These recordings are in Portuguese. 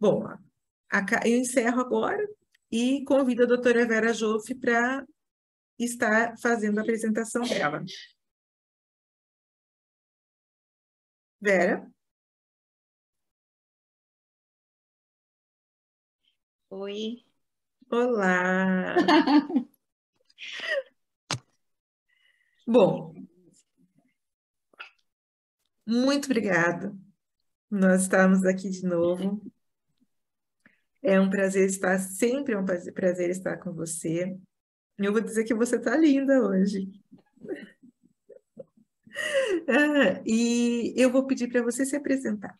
Bom, eu encerro agora e convido a doutora Vera Joffe para estar fazendo a apresentação dela. Vera? Oi. Olá! Bom, muito obrigada. Nós estamos aqui de novo. É um prazer estar, sempre é um prazer estar com você. Eu vou dizer que você está linda hoje. E eu vou pedir para você se apresentar,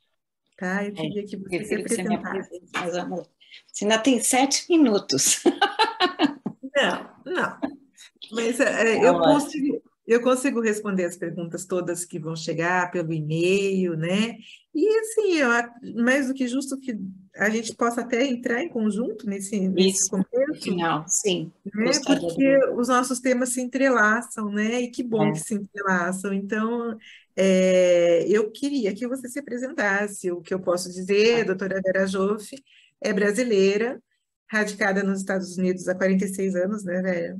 tá? Eu queria que você se Prefiro que você me apresentasse. apresente, mas amor, você ainda tem 7 minutos. Não. Mas Tá ótimo. eu consigo responder as perguntas todas que vão chegar pelo e-mail, né? E assim, mais do que justo que a gente possa até entrar em conjunto nesse Isso, no começo, final, sim. né? Gostaria Porque de... os nossos temas se entrelaçam, né? E que bom que É. se entrelaçam. Então, eu queria que você se apresentasse. O que eu posso dizer, a doutora Vera Joffe é brasileira, radicada nos Estados Unidos há 46 anos, né, Vera?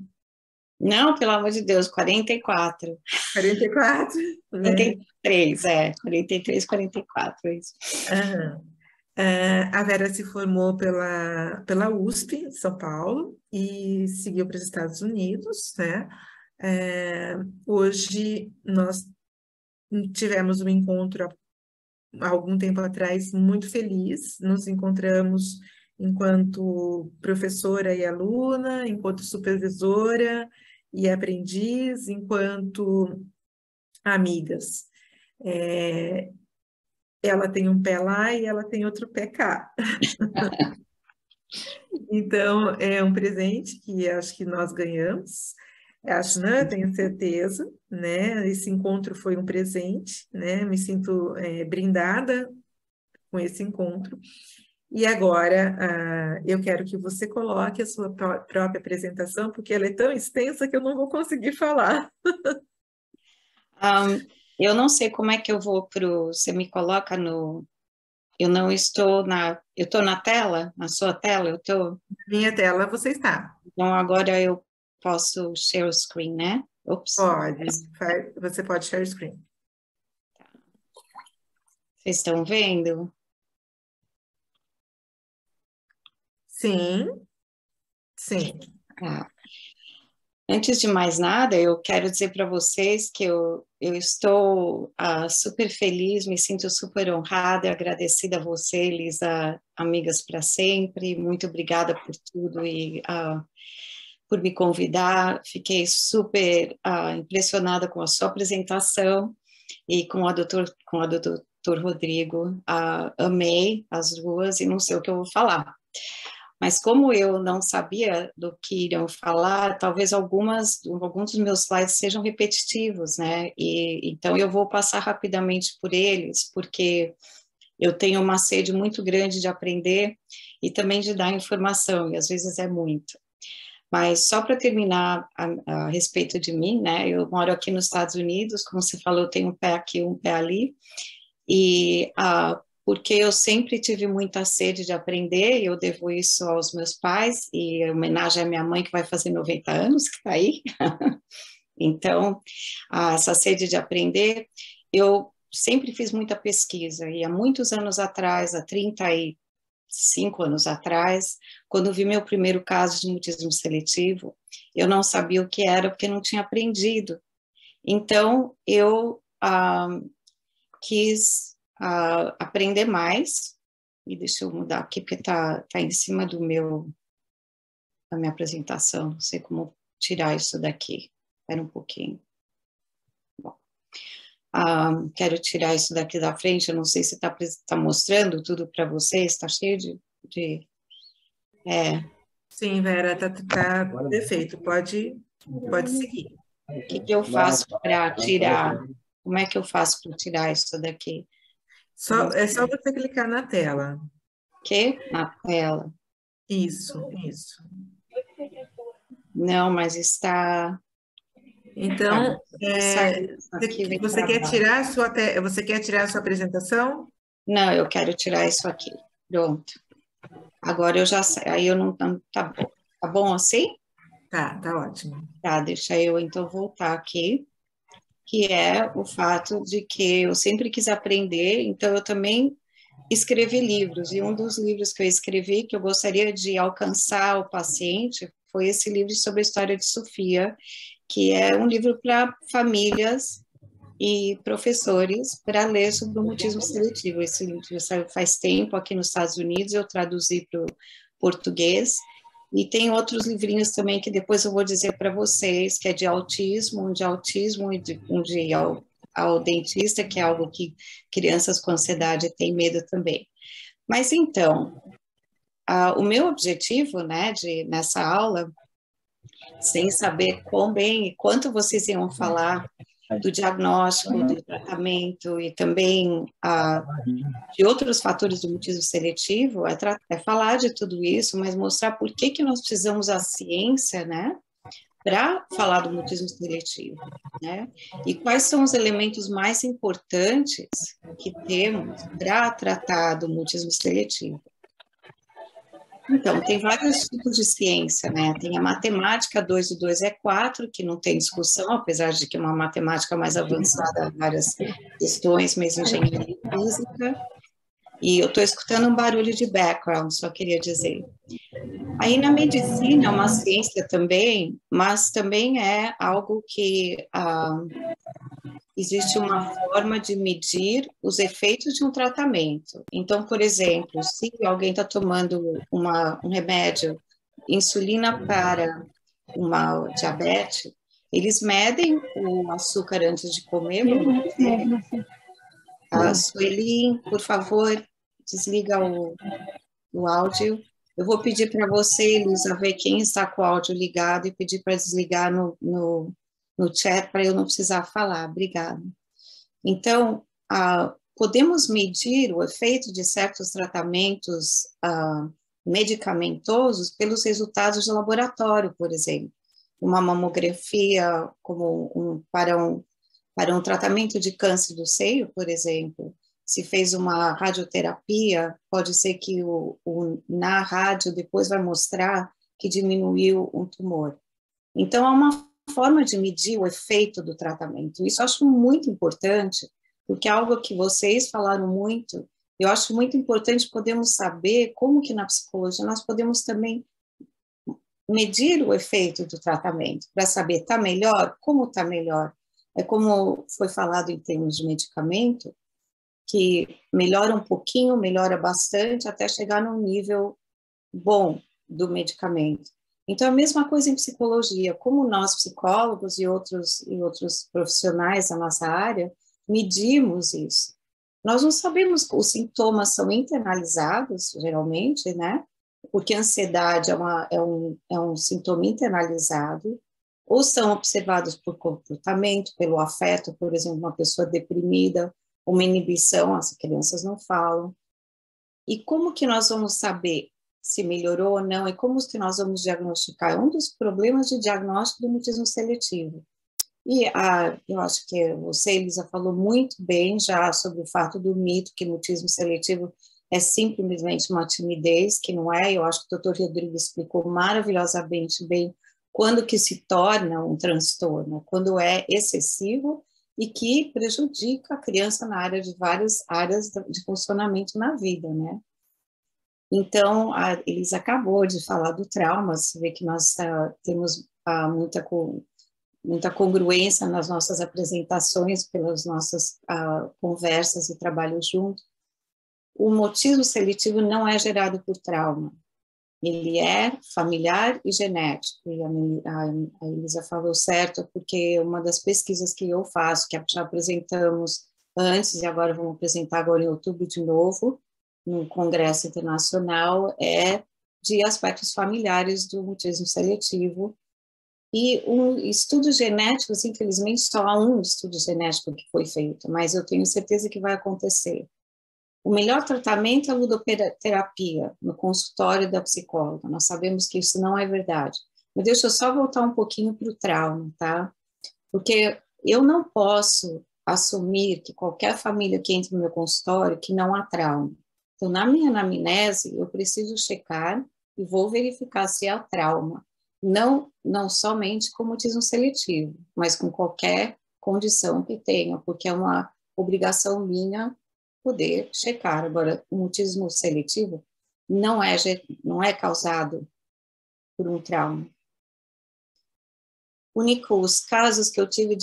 Não, pelo amor de Deus, 44. 44, né? 43, 43, 44, é isso. Aham. A Vera se formou pela USP, em São Paulo, e seguiu para os Estados Unidos, né? Hoje nós tivemos um encontro há algum tempo atrás muito feliz, nos encontramos enquanto professora e aluna, enquanto supervisora e aprendiz, enquanto amigas. Ela tem um pé lá e ela tem outro pé cá. Então, é um presente que acho que nós ganhamos. Acho, não, eu tenho certeza, né? Esse encontro foi um presente, né? Me sinto brindada com esse encontro. E agora, eu quero que você coloque a sua própria apresentação, porque ela é tão extensa que eu não vou conseguir falar. Eu não sei como é que eu vou pro... Você me coloca no... Eu não estou na... Eu estou na tela? Na sua tela? Eu estou... Minha tela, você está. Então, agora eu posso share o screen, né? Ops. Pode, você pode share screen. Vocês estão vendo? Sim, sim. Tá. Antes de mais nada, eu quero dizer para vocês que eu estou super feliz, me sinto super honrada e agradecida a você, Lisa, amigas para sempre. Muito obrigada por tudo e por me convidar. Fiquei super impressionada com a sua apresentação e com a doutor Rodrigo. Amei as duas e não sei o que eu vou falar. Mas como eu não sabia do que iriam falar, talvez alguns dos meus slides sejam repetitivos, né? E então eu vou passar rapidamente por eles, porque eu tenho uma sede muito grande de aprender e também de dar informação, e às vezes é muito. Mas só para terminar a respeito de mim, né? Eu moro aqui nos Estados Unidos, como você falou, eu tenho um pé aqui, um pé ali, e porque eu sempre tive muita sede de aprender, e eu devo isso aos meus pais, e em homenagem à minha mãe, que vai fazer 90 anos, que está aí. Então, essa sede de aprender, eu sempre fiz muita pesquisa, e há muitos anos atrás, há 35 anos atrás, quando vi meu primeiro caso de mutismo seletivo, eu não sabia o que era, porque não tinha aprendido. Então, eu quis aprender mais, e deixa eu mudar aqui, porque tá em cima da minha apresentação, não sei como tirar isso daqui, espera um pouquinho. Bom, quero tirar isso daqui da frente, eu não sei se tá mostrando tudo para vocês, está cheio de Sim, Vera, tá perfeito. Pode seguir. O que eu faço para tirar? Como é que eu faço para tirar isso daqui? É só você clicar na tela. Que? Na tela. Isso. Não, mas está... Então, Sair isso aqui, vem você para quer baixo. você quer tirar a sua apresentação? Não, eu quero tirar isso aqui. Pronto. Agora eu já sei, aí eu não, tá bom assim? Tá ótimo. Tá, deixa eu então voltar aqui, que é o fato de que eu sempre quis aprender, então eu também escrevi livros, e um dos livros que eu escrevi, que eu gostaria de alcançar o paciente, foi esse livro sobre a história de Sofia, que é um livro para famílias e professores para ler sobre o mutismo seletivo. Esse livro saiu faz tempo aqui nos Estados Unidos, eu traduzi para o português, e tem outros livrinhos também que depois eu vou dizer para vocês, que é de autismo e um de ao dentista, que é algo que crianças com ansiedade têm medo também. Mas então, o meu objetivo, né, nessa aula, sem saber quão bem e quanto vocês iam falar do diagnóstico, do tratamento e também de outros fatores do mutismo seletivo, é falar de tudo isso, mas mostrar por que nós precisamos da ciência, né, para falar do mutismo seletivo, né? E quais são os elementos mais importantes que temos para tratar do mutismo seletivo. Então, tem vários tipos de ciência, né? Tem a matemática 2 e 2 é 4, que não tem discussão, apesar de que é uma matemática mais avançada, várias questões, mas engenharia física. E eu estou escutando um barulho de background, só queria dizer. Aí na medicina é uma ciência também, mas também é algo que existe uma forma de medir os efeitos de um tratamento. Então, por exemplo, se alguém está tomando um remédio, insulina para uma diabetes, eles medem o açúcar antes de comer. Sueli, por favor, desliga o áudio. Eu vou pedir para você, Elisa, ver quem está com o áudio ligado e pedir para desligar no chat para eu não precisar falar. Obrigada. Então, podemos medir o efeito de certos tratamentos medicamentosos pelos resultados de laboratório, por exemplo. Uma mamografia para um tratamento de câncer do seio, por exemplo, se fez uma radioterapia, pode ser que na rádio depois vai mostrar que diminuiu um tumor. Então, é uma forma de medir o efeito do tratamento. Isso eu acho muito importante, porque é algo que vocês falaram muito, eu acho muito importante podermos saber como que na psicologia nós podemos também medir o efeito do tratamento, para saber, está melhor? Como está melhor? É como foi falado em termos de medicamento, que melhora um pouquinho, melhora bastante, até chegar num nível bom do medicamento. Então, a mesma coisa em psicologia, como nós psicólogos e outros profissionais da nossa área, medimos isso. Nós não sabemos, os sintomas são internalizados, geralmente, né? Porque a ansiedade é um sintoma internalizado, ou são observados por comportamento, pelo afeto, por exemplo, uma pessoa deprimida, uma inibição, as crianças não falam. E como que nós vamos saber se melhorou ou não, e como que nós vamos diagnosticar? É um dos problemas de diagnóstico do mutismo seletivo. E eu acho que você, Elisa, falou muito bem já sobre o fato do mito que mutismo seletivo é simplesmente uma timidez, que não é. Eu acho que o doutor Rodrigo explicou maravilhosamente bem quando que se torna um transtorno, quando é excessivo e que prejudica a criança na área de várias áreas de funcionamento na vida, né? Então, a Elisa acabou de falar do trauma, você vê que nós temos muita congruência nas nossas apresentações, pelas nossas conversas e trabalho junto. O mutismo seletivo não é gerado por trauma, ele é familiar e genético, e a Elisa falou certo, porque uma das pesquisas que eu faço, que já apresentamos antes, e agora vamos apresentar agora em outubro de novo, no Congresso Internacional, é de aspectos familiares do mutismo seletivo. E estudos genéticos, infelizmente, só há um estudo genético que foi feito, mas eu tenho certeza que vai acontecer. O melhor tratamento é a ludoterapia, no consultório da psicóloga. Nós sabemos que isso não é verdade. Mas deixa eu só voltar um pouquinho para o trauma, tá? Porque eu não posso assumir que qualquer família que entre no meu consultório, que não há trauma. Então, na minha anamnese, eu preciso checar e vou verificar se há trauma. Não somente com mutismo seletivo, mas com qualquer condição que tenha, porque é uma obrigação minha poder checar. Agora, o mutismo seletivo não é causado por um trauma. Os casos que eu tive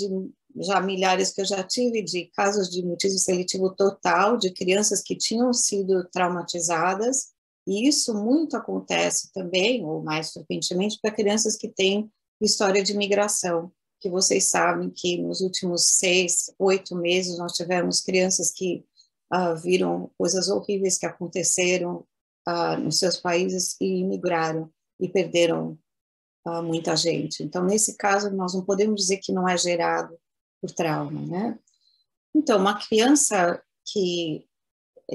já milhares que eu já tive de casos de mutismo seletivo total, de crianças que tinham sido traumatizadas, e isso muito acontece também, ou mais frequentemente, para crianças que têm história de migração, que vocês sabem que nos últimos 6, 8 meses nós tivemos crianças que viram coisas horríveis que aconteceram nos seus países e migraram e perderam muita gente. Então, nesse caso, nós não podemos dizer que não é gerado por trauma, né? Então, uma criança que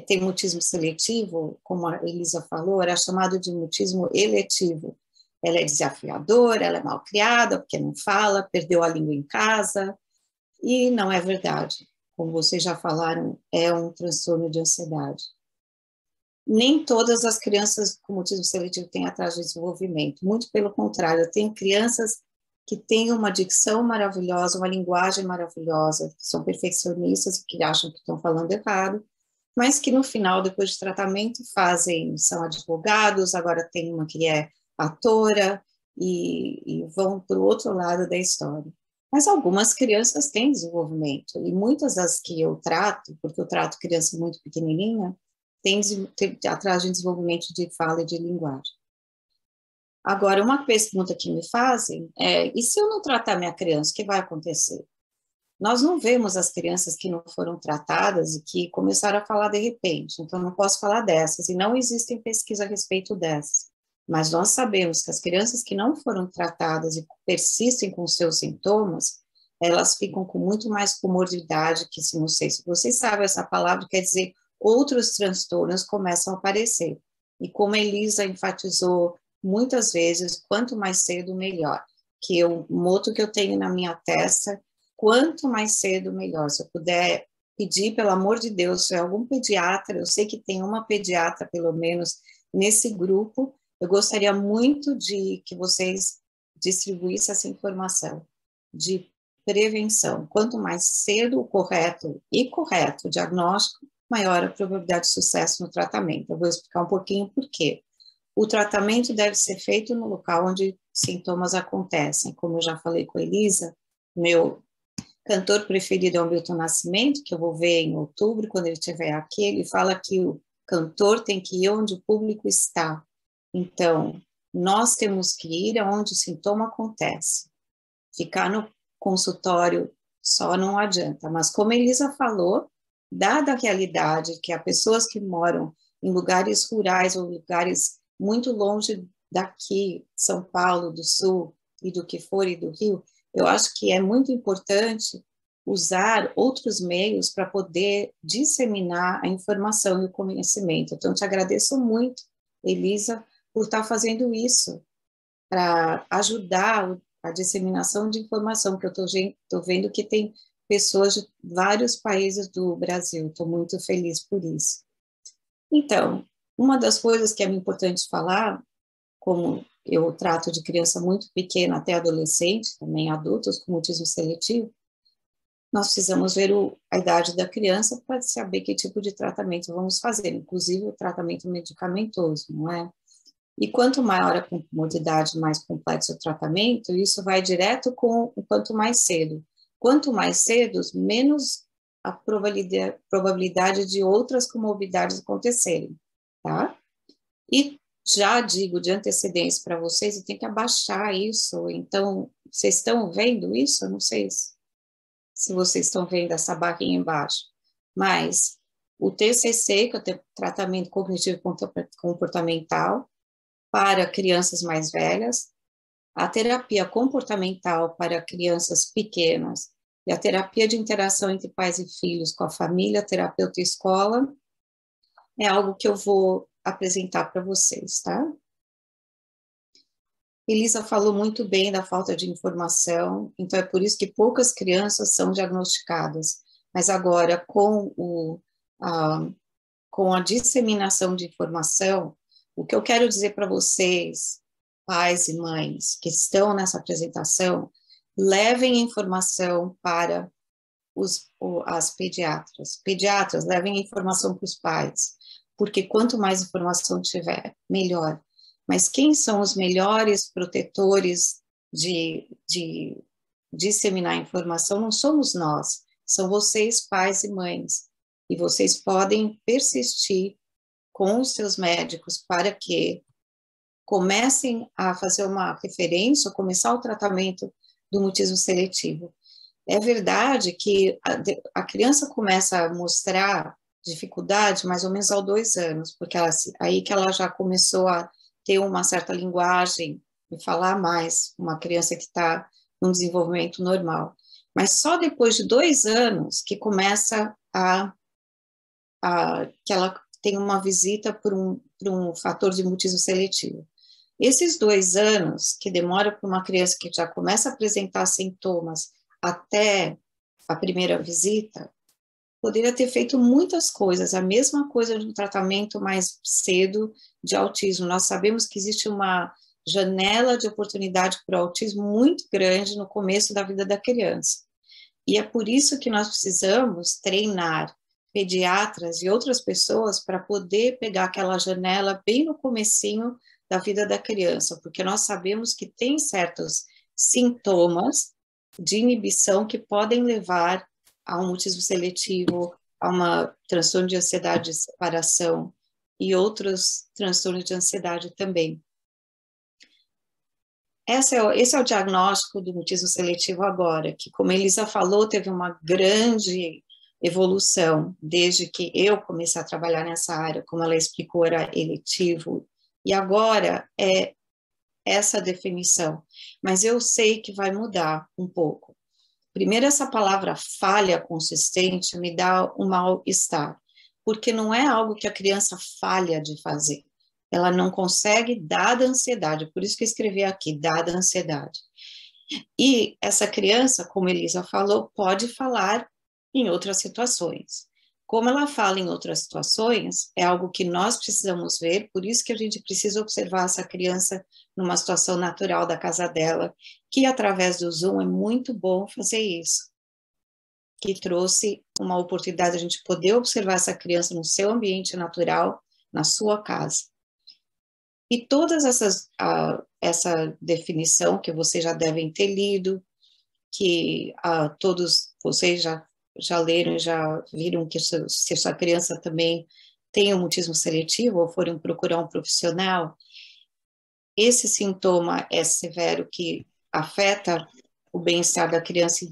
tem mutismo seletivo, como a Elisa falou, era chamado de mutismo eletivo. Ela é desafiadora, ela é mal criada, porque não fala, perdeu a língua em casa, e não é verdade. Como vocês já falaram, é um transtorno de ansiedade. Nem todas as crianças com mutismo seletivo têm atraso de desenvolvimento, muito pelo contrário, tem crianças que têm uma dicção maravilhosa, uma linguagem maravilhosa, são perfeccionistas, que acham que estão falando errado, mas que no final, depois de tratamento, são advogados, agora tem uma que é atora, e vão para o outro lado da história. Mas algumas crianças têm desenvolvimento, e muitas das que eu trato, porque eu trato criança muito pequenininha, tem atraso de desenvolvimento de fala e de linguagem. Agora, uma pergunta que me fazem é, e se eu não tratar minha criança, o que vai acontecer? Nós não vemos as crianças que não foram tratadas e que começaram a falar de repente, então não posso falar dessas, e não existem pesquisas a respeito dessas. Mas nós sabemos que as crianças que não foram tratadas e persistem com seus sintomas, elas ficam com muito mais comorbidade, que não sei se vocês sabem essa palavra, quer dizer, outros transtornos começam a aparecer. E como a Elisa enfatizou muitas vezes, quanto mais cedo, melhor. Que o moto que eu tenho na minha testa, quanto mais cedo, melhor. Se eu puder pedir, pelo amor de Deus, se é algum pediatra, eu sei que tem uma pediatra, pelo menos, nesse grupo, eu gostaria muito de que vocês distribuíssem essa informação de prevenção. Quanto mais cedo o correto o diagnóstico, maior a probabilidade de sucesso no tratamento. Eu vou explicar um pouquinho por quê. O tratamento deve ser feito no local onde sintomas acontecem. Como eu já falei com a Elisa, meu cantor preferido é o Milton Nascimento, que eu vou ver em outubro, quando ele estiver aqui. Ele fala que o cantor tem que ir onde o público está. Então, nós temos que ir aonde o sintoma acontece. Ficar no consultório só não adianta. Mas como a Elisa falou, dada a realidade que há pessoas que moram em lugares rurais ou lugares muito longe daqui, São Paulo, do Sul e do que for e do Rio, eu acho que é muito importante usar outros meios para poder disseminar a informação e o conhecimento. Então, te agradeço muito, Elisa, por estar fazendo isso, para ajudar a disseminação de informação, que eu estou vendo que tem pessoas de vários países do Brasil, estou muito feliz por isso. Então, uma das coisas que é importante falar, como eu trato de criança muito pequena até adolescente, também adultos com mutismo seletivo, nós precisamos ver a idade da criança para saber que tipo de tratamento vamos fazer, inclusive o tratamento medicamentoso, não é? E quanto maior a comorbidade, mais complexo o tratamento, isso vai direto com o quanto mais cedo. Quanto mais cedo, menos a probabilidade de outras comorbidades acontecerem, tá? E já digo de antecedência para vocês, e tem que abaixar isso. Então, vocês estão vendo isso? Eu não sei se vocês estão vendo essa barrinha embaixo, mas o TCC, que é o tratamento cognitivo comportamental, para crianças mais velhas, a terapia comportamental para crianças pequenas e a terapia de interação entre pais e filhos com a família, terapeuta e escola, é algo que eu vou apresentar para vocês, tá? Elisa falou muito bem da falta de informação, então é por isso que poucas crianças são diagnosticadas, mas agora com com a disseminação de informação, o que eu quero dizer para vocês, pais e mães que estão nessa apresentação, levem informação para as pediatras. Pediatras, levem informação para os pais, porque quanto mais informação tiver, melhor. Mas quem são os melhores protetores de disseminar informação? Não somos nós, são vocês, pais e mães. E vocês podem persistir com os seus médicos para que comecem a fazer uma referência, ou começar o tratamento do mutismo seletivo. É verdade que a criança começa a mostrar dificuldade mais ou menos aos 2 anos, porque aí que ela já começou a ter uma certa linguagem e falar mais, uma criança que está num desenvolvimento normal. Mas só depois de 2 anos que começa que ela tem uma visita por um fator de mutismo seletivo. Esses 2 anos, que demora para uma criança que já começa a apresentar sintomas até a primeira visita, poderia ter feito muitas coisas, a mesma coisa no tratamento mais cedo de autismo. Nós sabemos que existe uma janela de oportunidade para o autismo muito grande no começo da vida da criança. E é por isso que nós precisamos treinar pediatras e outras pessoas para poder pegar aquela janela bem no comecinho da vida da criança, porque nós sabemos que tem certos sintomas de inibição que podem levar a um mutismo seletivo, a uma transtorno de ansiedade de separação e outros transtornos de ansiedade também. Esse é o diagnóstico do mutismo seletivo agora, que, como a Elisa falou, teve uma grande evolução desde que eu comecei a trabalhar nessa área, como ela explicou, era eletivo, e agora é essa definição, mas eu sei que vai mudar um pouco. Primeiro, essa palavra falha consistente me dá um mal-estar, porque não é algo que a criança falha de fazer, ela não consegue, dada a ansiedade, por isso que eu escrevi aqui, dada a ansiedade. E essa criança, como a Elisa falou, pode falar em outras situações. Como ela fala em outras situações, é algo que nós precisamos ver, por isso que a gente precisa observar essa criança numa situação natural da casa dela, que através do Zoom é muito bom fazer isso, que trouxe uma oportunidade de a gente poder observar essa criança no seu ambiente natural, na sua casa. E todas essa definição que vocês já devem ter lido, que todos vocês já leram e já viram que se sua criança também tem um mutismo seletivo ou forem procurar um profissional, esse sintoma é severo que afeta o bem-estar da criança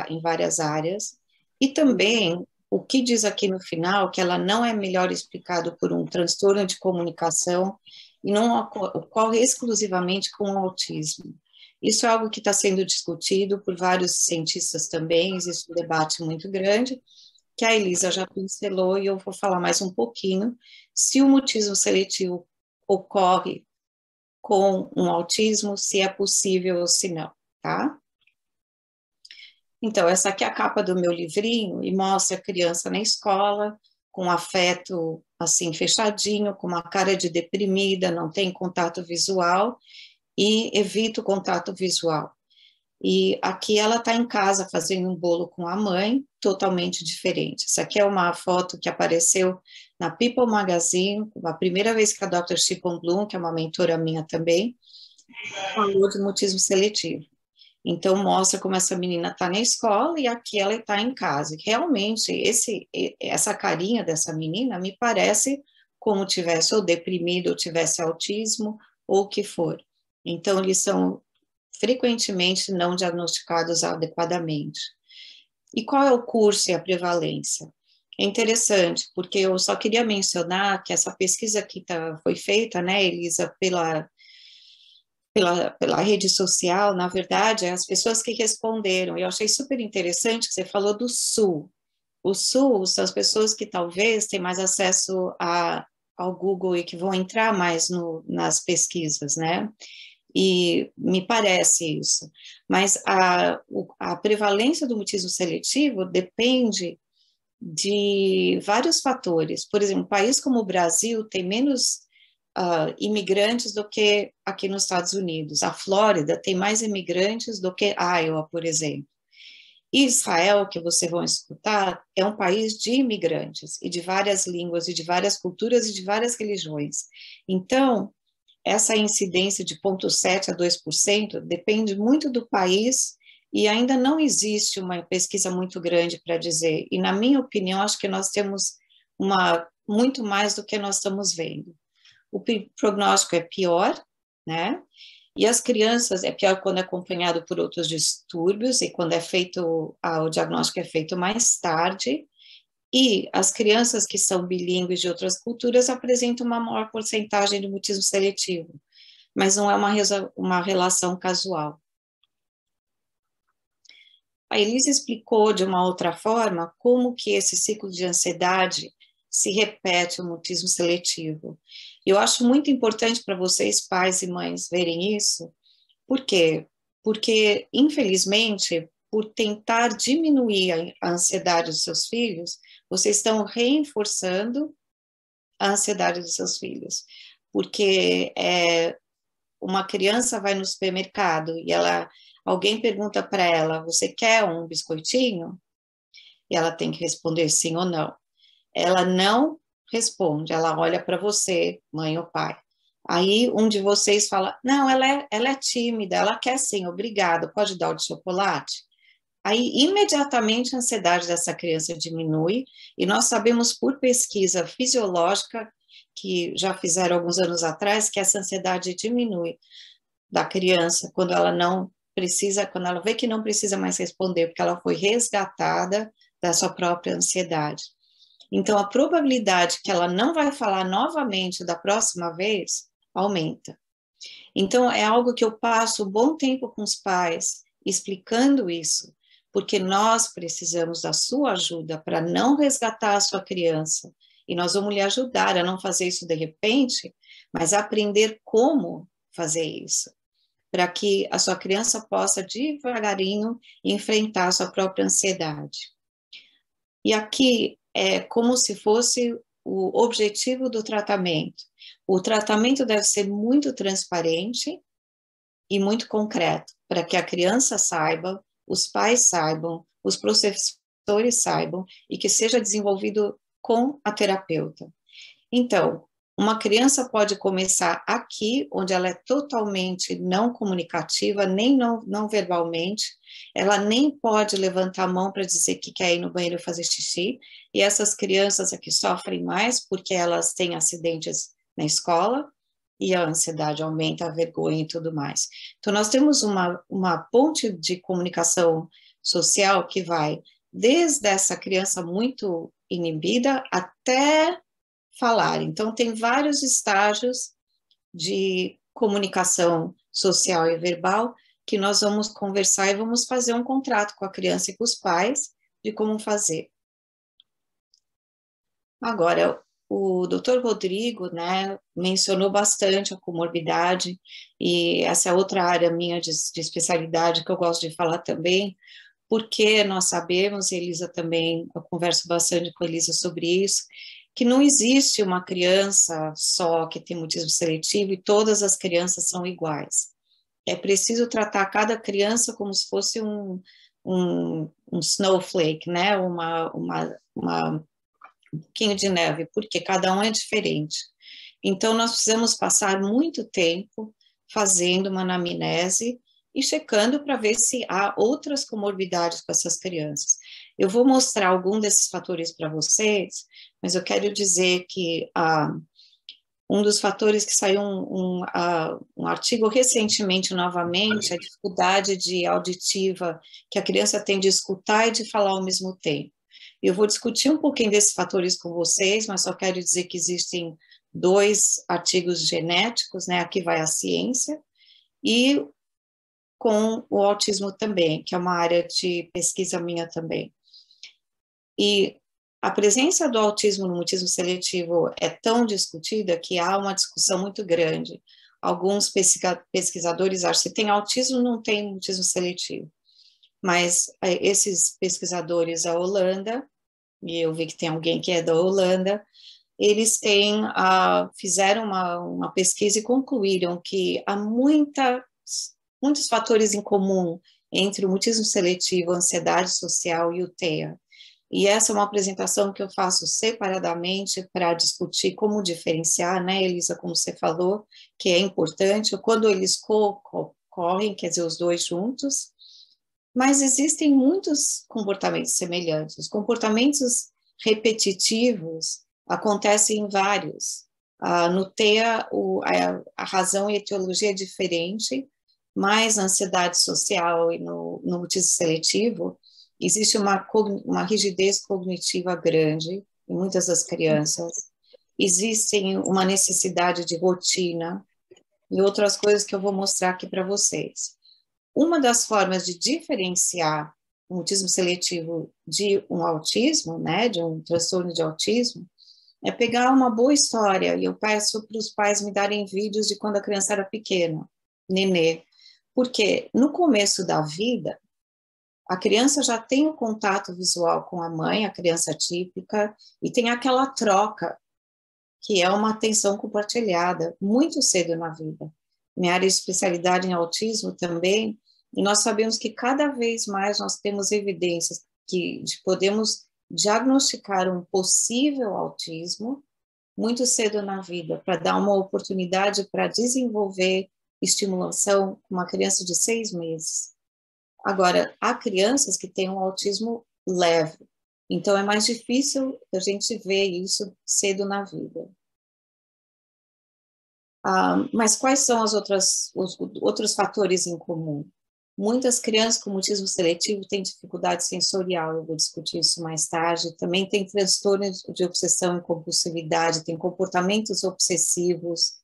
em várias áreas, e também o que diz aqui no final, que ela não é melhor explicado por um transtorno de comunicação e não ocorre exclusivamente com o autismo. Isso é algo que está sendo discutido por vários cientistas também, existe um debate muito grande, que a Elisa já pincelou, e eu vou falar mais um pouquinho, se o mutismo seletivo ocorre com um autismo, se é possível ou se não, tá? Então, essa aqui é a capa do meu livrinho, e mostra a criança na escola, com afeto, assim, fechadinho, com uma cara de deprimida, não tem contato visual, e evita o contato visual. E aqui ela está em casa fazendo um bolo com a mãe, totalmente diferente. Essa aqui é uma foto que apareceu na People Magazine, a primeira vez que a Dr. Chipon Bloom, que é uma mentora minha também, falou de mutismo seletivo. Então, mostra como essa menina está na escola e aqui ela está em casa. Realmente, essa carinha dessa menina me parece como tivesse ou deprimido, ou tivesse autismo, ou o que for. Então, eles são frequentemente não diagnosticados adequadamente. E qual é o curso e a prevalência? É interessante, porque eu só queria mencionar que essa pesquisa que foi feita, né, Elisa, pela rede social, na verdade, as pessoas que responderam, eu achei super interessante que você falou do Sul. O Sul são as pessoas que talvez têm mais acesso ao Google e que vão entrar mais nas pesquisas, né? E me parece isso. Mas a prevalência do mutismo seletivo depende de vários fatores. Por exemplo, um país como o Brasil tem menos imigrantes do que aqui nos Estados Unidos. A Flórida tem mais imigrantes do que Iowa, por exemplo. Israel, que vocês vão escutar, é um país de imigrantes e de várias línguas e de várias culturas e de várias religiões. Então, essa incidência de 0,7% a 2% depende muito do país e ainda não existe uma pesquisa muito grande para dizer. E, na minha opinião, acho que nós temos muito mais do que nós estamos vendo. O prognóstico é pior, né? E as crianças, é pior quando é acompanhado por outros distúrbios e quando é feito, o diagnóstico é feito mais tarde. E as crianças que são bilíngues de outras culturas apresentam uma maior porcentagem de mutismo seletivo, mas não é uma relação casual. A Elisa explicou de uma outra forma como que esse ciclo de ansiedade se repete o mutismo seletivo. Eu acho muito importante para vocês, pais e mães, verem isso. Por quê? Porque, infelizmente, por tentar diminuir a ansiedade dos seus filhos, vocês estão reforçando a ansiedade dos seus filhos. Porque uma criança vai no supermercado e alguém pergunta para ela, você quer um biscoitinho? E ela tem que responder sim ou não. Ela não responde, ela olha para você, mãe ou pai. Aí um de vocês fala, não, ela é tímida, ela quer sim, obrigada, pode dar o de chocolate? Aí imediatamente a ansiedade dessa criança diminui, e nós sabemos por pesquisa fisiológica, que já fizeram alguns anos atrás, que essa ansiedade diminui da criança quando ela não precisa, quando ela vê que não precisa mais responder, porque ela foi resgatada da sua própria ansiedade. Então, a probabilidade que ela não vai falar novamente da próxima vez aumenta. Então, é algo que eu passo um bom tempo com os pais explicando isso, porque nós precisamos da sua ajuda para não resgatar a sua criança. E nós vamos lhe ajudar a não fazer isso de repente, mas aprender como fazer isso, para que a sua criança possa devagarinho enfrentar a sua própria ansiedade. E aqui é como se fosse o objetivo do tratamento. O tratamento deve ser muito transparente e muito concreto, para que a criança saiba, os pais saibam, os professores saibam, e que seja desenvolvido com a terapeuta. Então, uma criança pode começar aqui, onde ela é totalmente não comunicativa, nem não verbalmente, ela nem pode levantar a mão para dizer que quer ir no banheiro fazer xixi, e essas crianças aqui sofrem mais porque elas têm acidentes na escola, e a ansiedade aumenta, a vergonha e tudo mais. Então, nós temos uma ponte de comunicação social que vai desde essa criança muito inibida até falar. Então, tem vários estágios de comunicação social e verbal que nós vamos conversar e vamos fazer um contrato com a criança e com os pais de como fazer. Agora, o Dr. Rodrigo, né, mencionou bastante a comorbidade, e essa é outra área minha de especialidade que eu gosto de falar também, porque nós sabemos, e Elisa também, eu converso bastante com a Elisa sobre isso, que não existe uma criança só que tem mutismo seletivo e todas as crianças são iguais. É preciso tratar cada criança como se fosse um snowflake, né? Um pouquinho de neve, porque cada um é diferente. Então, nós precisamos passar muito tempo fazendo uma anamnese e checando para ver se há outras comorbidades com essas crianças. Eu vou mostrar algum desses fatores para vocês, mas eu quero dizer que um dos fatores que saiu um artigo recentemente novamente, é a dificuldade auditiva que a criança tem de escutar e de falar ao mesmo tempo. Eu vou discutir um pouquinho desses fatores com vocês, mas só quero dizer que existem 2 artigos genéticos, né? Aqui vai a ciência, e com o autismo também, que é uma área de pesquisa minha também. E a presença do autismo no mutismo seletivo é tão discutida que há uma discussão muito grande. Alguns pesquisadores acham que se tem autismo, não tem mutismo seletivo. Mas esses pesquisadores, a Holanda e eu vi que tem alguém que é da Holanda, eles fizeram uma pesquisa e concluíram que há muitos fatores em comum entre o mutismo seletivo, a ansiedade social e o TEA. E essa é uma apresentação que eu faço separadamente para discutir como diferenciar, né, Elisa, como você falou, que é importante, quando eles correm, quer dizer, os dois juntos, mas existem muitos comportamentos semelhantes. Os comportamentos repetitivos acontecem em vários. No TEA, a razão e a etiologia é diferente, mas na ansiedade social e no mutismo seletivo, existe uma rigidez cognitiva grande em muitas das crianças. Existe uma necessidade de rotina e outras coisas que eu vou mostrar aqui para vocês. Uma das formas de diferenciar o mutismo seletivo de um autismo, né, de um transtorno de autismo, é pegar uma boa história, e eu peço para os pais me darem vídeos de quando a criança era pequena, nenê, porque no começo da vida, a criança já tem o contato visual com a mãe, a criança típica, e tem aquela troca, que é uma atenção compartilhada, muito cedo na vida. Minha área de especialidade em autismo também, e nós sabemos que cada vez mais nós temos evidências que podemos diagnosticar um possível autismo muito cedo na vida, para dar uma oportunidade para desenvolver estimulação com uma criança de 6 meses. Agora, há crianças que têm um autismo leve, então é mais difícil a gente ver isso cedo na vida. Mas quais são os outros fatores em comum? Muitas crianças com mutismo seletivo têm dificuldade sensorial, eu vou discutir isso mais tarde. Também tem transtornos de obsessão e compulsividade, tem comportamentos obsessivos,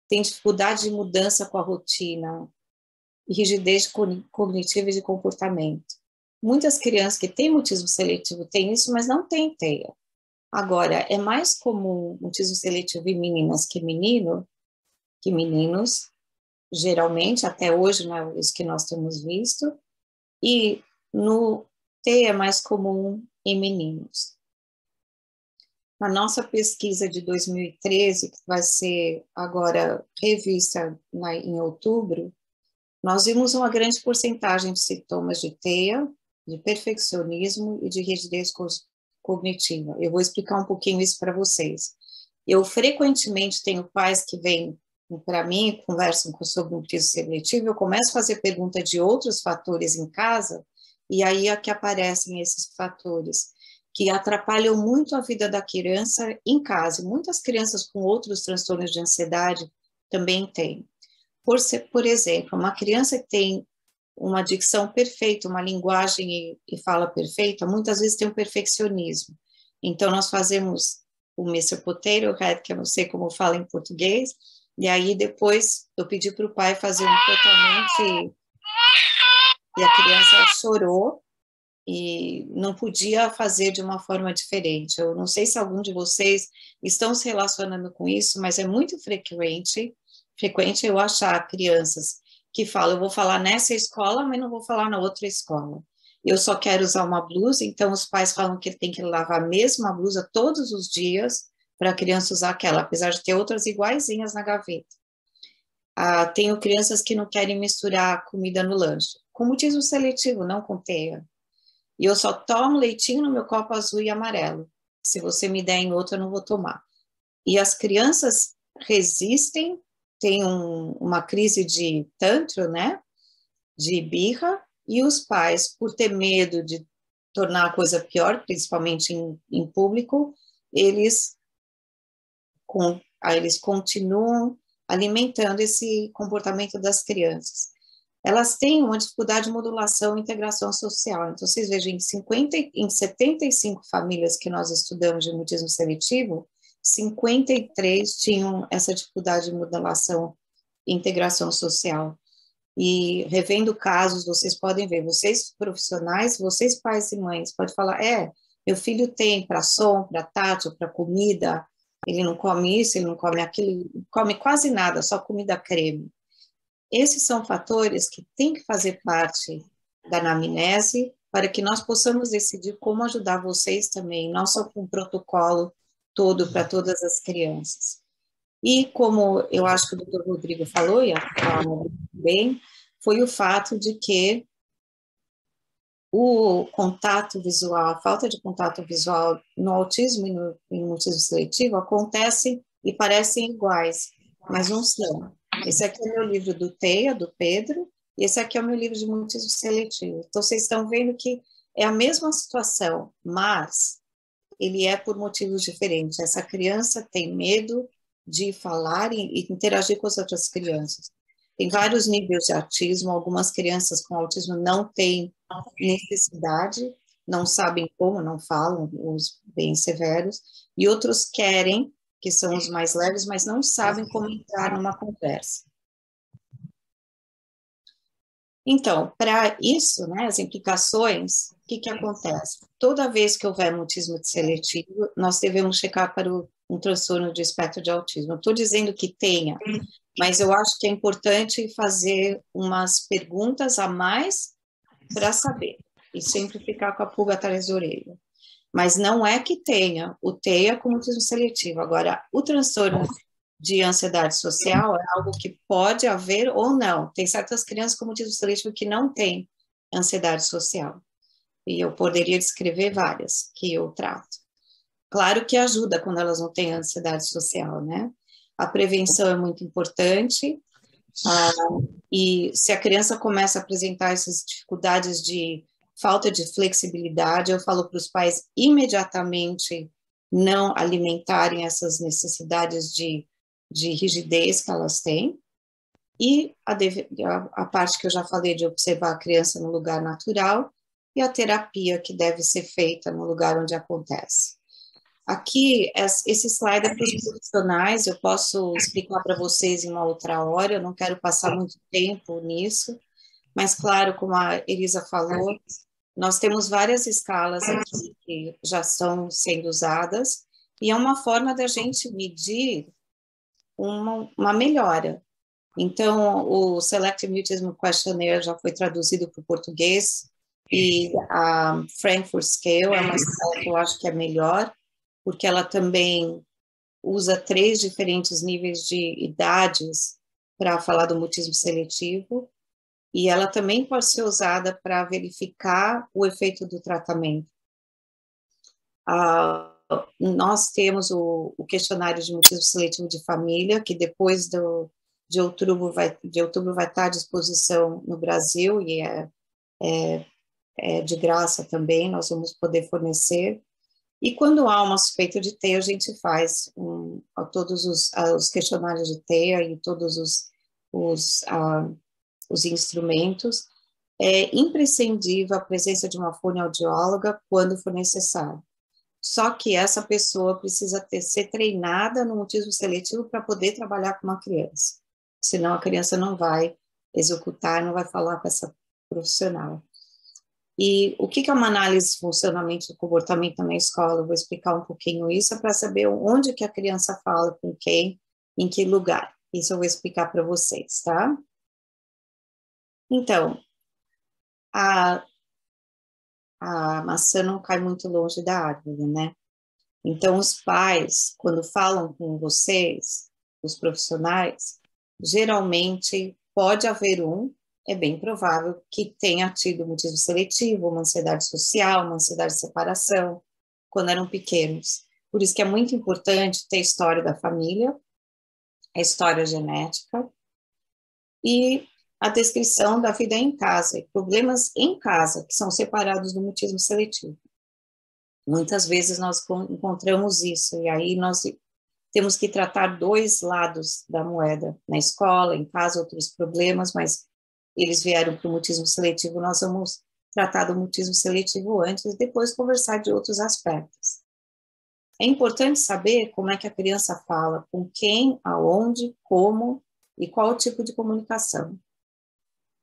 tem dificuldade de mudança com a rotina, e rigidez cognitiva e de comportamento. Muitas crianças que têm mutismo seletivo têm isso, mas não têm TEA. Agora, é mais comum mutismo seletivo em meninas que meninos, geralmente, até hoje, não é isso que nós temos visto, e no TEA é mais comum em meninos. Na nossa pesquisa de 2013, que vai ser agora revista em outubro, nós vimos uma grande porcentagem de sintomas de TEA, de perfeccionismo e de rigidez cognitiva. Eu vou explicar um pouquinho isso para vocês. Eu frequentemente tenho pais que vêm para mim e conversam sobre mutismo seletivo, eu começo a fazer pergunta de outros fatores em casa, e aí é que aparecem esses fatores, que atrapalham muito a vida da criança em casa. Muitas crianças com outros transtornos de ansiedade também têm. Por exemplo, uma criança que tem uma dicção perfeita, uma linguagem e fala perfeita, muitas vezes tem um perfeccionismo. Então, nós fazemos o Mr. Potato Head, que eu não sei como fala em português, e aí depois eu pedi para o pai fazer um totalmente, e a criança chorou, e não podia fazer de uma forma diferente. Eu não sei se algum de vocês estão se relacionando com isso, mas é muito frequente eu achar crianças que falam, eu vou falar nessa escola, mas não vou falar na outra escola. Eu só quero usar uma blusa, então os pais falam que tem que lavar a mesma blusa todos os dias para a criança usar aquela, apesar de ter outras iguaizinhas na gaveta. Tenho crianças que não querem misturar comida no lanche, com mutismo seletivo, não com TEA. E eu só tomo leitinho no meu copo azul e amarelo. Se você me der em outro, eu não vou tomar. E as crianças resistem, têm uma crise de tantrum, né? De birra, e os pais, por ter medo de tornar a coisa pior, principalmente em público, eles continuam alimentando esse comportamento das crianças. Elas têm uma dificuldade de modulação e integração social. Então, vocês vejam, em 75 famílias que nós estudamos de mutismo seletivo, 53 tinham essa dificuldade de modulação e integração social. E revendo casos, vocês podem ver, vocês profissionais, vocês pais e mães, podem falar, meu filho tem para som, para tátil, para comida, ele não come isso, ele não come aquilo, come quase nada, só comida creme. Esses são fatores que têm que fazer parte da anamnese para que nós possamos decidir como ajudar vocês também, não só com o protocolo todo para todas as crianças. E como eu acho que o doutor Rodrigo falou, e a bem, foi o fato de que o contato visual, a falta de contato visual no autismo e no autismo seletivo acontece e parecem iguais, mas não são. Esse aqui é o meu livro do TEA, do Pedro, e esse aqui é o meu livro de autismo seletivo. Então, vocês estão vendo que é a mesma situação, mas ele é por motivos diferentes. Essa criança tem medo de falar e interagir com as outras crianças. Tem vários níveis de autismo, algumas crianças com autismo não têm necessidade, não sabem como, não falam, os bem severos, e outros querem, que são os mais leves, mas não sabem como entrar numa conversa. Então, para isso, né, as implicações, o que acontece? Toda vez que houver mutismo seletivo, nós devemos checar para um transtorno de espectro de autismo. Não estou dizendo que tenha, mas eu acho que é importante fazer umas perguntas a mais para saber, e sempre ficar com a pulga atrás da orelha. Mas não é que tenha o TEA como mutismo seletivo. Agora, o transtorno de ansiedade social é algo que pode haver ou não. Tem certas crianças com mutismo seletivo que não têm ansiedade social. E eu poderia descrever várias que eu trato. Claro que ajuda quando elas não têm ansiedade social, né? A prevenção é muito importante. E se a criança começa a apresentar essas dificuldades de falta de flexibilidade, eu falo para os pais imediatamente não alimentarem essas necessidades de rigidez que elas têm, e a parte que eu já falei de observar a criança no lugar natural, e a terapia que deve ser feita no lugar onde acontece. Aqui, esse slide é para os profissionais, eu posso explicar para vocês em uma outra hora, eu não quero passar muito tempo nisso, mas claro, como a Elisa falou, nós temos várias escalas aqui que já estão sendo usadas, e é uma forma da gente medir uma melhora. Então, o Selective Mutism Questionnaire já foi traduzido para o português, e a Frankfurt Scale é uma escala que eu acho que é melhor, porque ela também usa 3 diferentes níveis de idades para falar do mutismo seletivo, e ela também pode ser usada para verificar o efeito do tratamento. Nós temos o questionário de mutismo seletivo de família, que depois de outubro vai estar à disposição no Brasil, e é de graça também, nós vamos poder fornecer. E quando há uma suspeita de TEA, a gente faz todos os questionários de TEA e todos os instrumentos. É imprescindível a presença de uma fonoaudióloga quando for necessário. Só que essa pessoa precisa ser treinada no mutismo seletivo para poder trabalhar com uma criança. Senão a criança não vai executar, não vai falar com essa profissional. E o que é uma análise de funcionamento do comportamento na escola? Eu vou explicar um pouquinho isso para saber onde que a criança fala com quem, em que lugar. Isso eu vou explicar para vocês, tá? Então, a maçã não cai muito longe da árvore, né? Então, os pais, quando falam com vocês, os profissionais, geralmente pode haver é bem provável que tenha tido mutismo seletivo, uma ansiedade social, uma ansiedade de separação, quando eram pequenos. Por isso que é muito importante ter a história da família, a história genética e a descrição da vida em casa, e problemas em casa, que são separados do mutismo seletivo. Muitas vezes nós encontramos isso, e aí nós temos que tratar 2 lados da moeda, na escola, em casa, outros problemas, mas eles vieram para o mutismo seletivo, nós vamos tratar do mutismo seletivo antes e depois conversar de outros aspectos. É importante saber como é que a criança fala, com quem, aonde, como e qual o tipo de comunicação.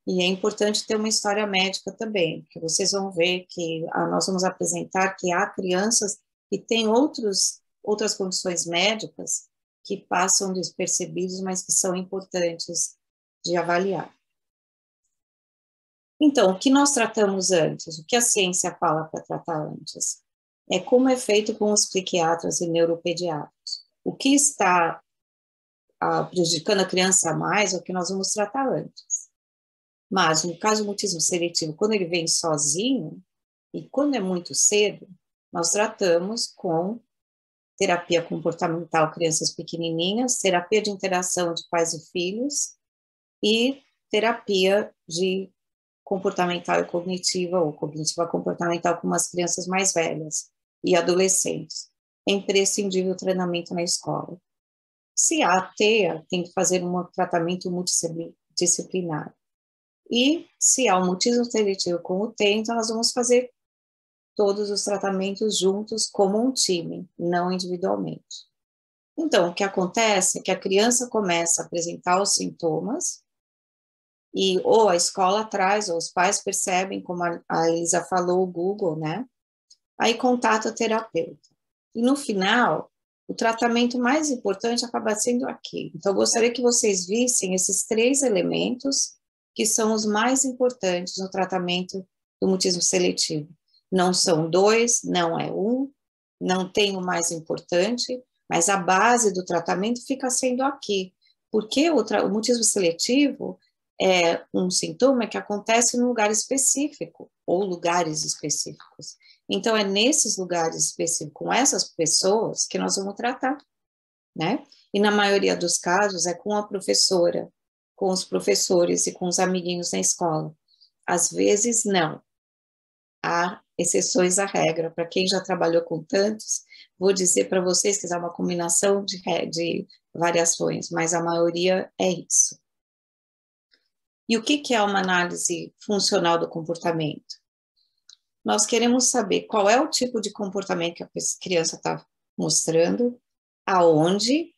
E é importante ter uma história médica também, porque vocês vão ver que nós vamos apresentar que há crianças que têm outras condições médicas que passam despercebidos, mas que são importantes de avaliar. Então, o que nós tratamos antes? O que a ciência fala para tratar antes? É como é feito com os psiquiatras e neuropediatras. O que está prejudicando a criança mais é o que nós vamos tratar antes. Mas, no caso do mutismo seletivo, quando ele vem sozinho, e quando é muito cedo, nós tratamos com terapia comportamental, crianças pequenininhas, terapia de interação de pais e filhos, e terapia de comportamental e cognitiva, ou cognitiva comportamental com as crianças mais velhas e adolescentes. É imprescindível o treinamento na escola. Se há TEA, tem que fazer um tratamento multidisciplinar. E se há um mutismo seletivo com o TEA, então nós vamos fazer todos os tratamentos juntos como um time, não individualmente. Então, o que acontece é que a criança começa a apresentar os sintomas e ou a escola traz, ou os pais percebem, como a Elisa falou, o Google, né? Aí contata o terapeuta. E no final, o tratamento mais importante acaba sendo aqui. Então, eu gostaria que vocês vissem esses 3 elementos que são os mais importantes no tratamento do mutismo seletivo. Não são 2, não é 1, não tem o mais importante, mas a base do tratamento fica sendo aqui. Porque o mutismo seletivo é um sintoma que acontece num lugar específico, ou lugares específicos. Então, é nesses lugares específicos, com essas pessoas, que nós vamos tratar, né? E na maioria dos casos é com a professora, com os professores e com os amiguinhos na escola. Às vezes, não. Há exceções à regra. Para quem já trabalhou com tantos, vou dizer para vocês que é uma combinação de variações, mas a maioria é isso. E o que é uma análise funcional do comportamento? Nós queremos saber qual é o tipo de comportamento que a criança está mostrando, aonde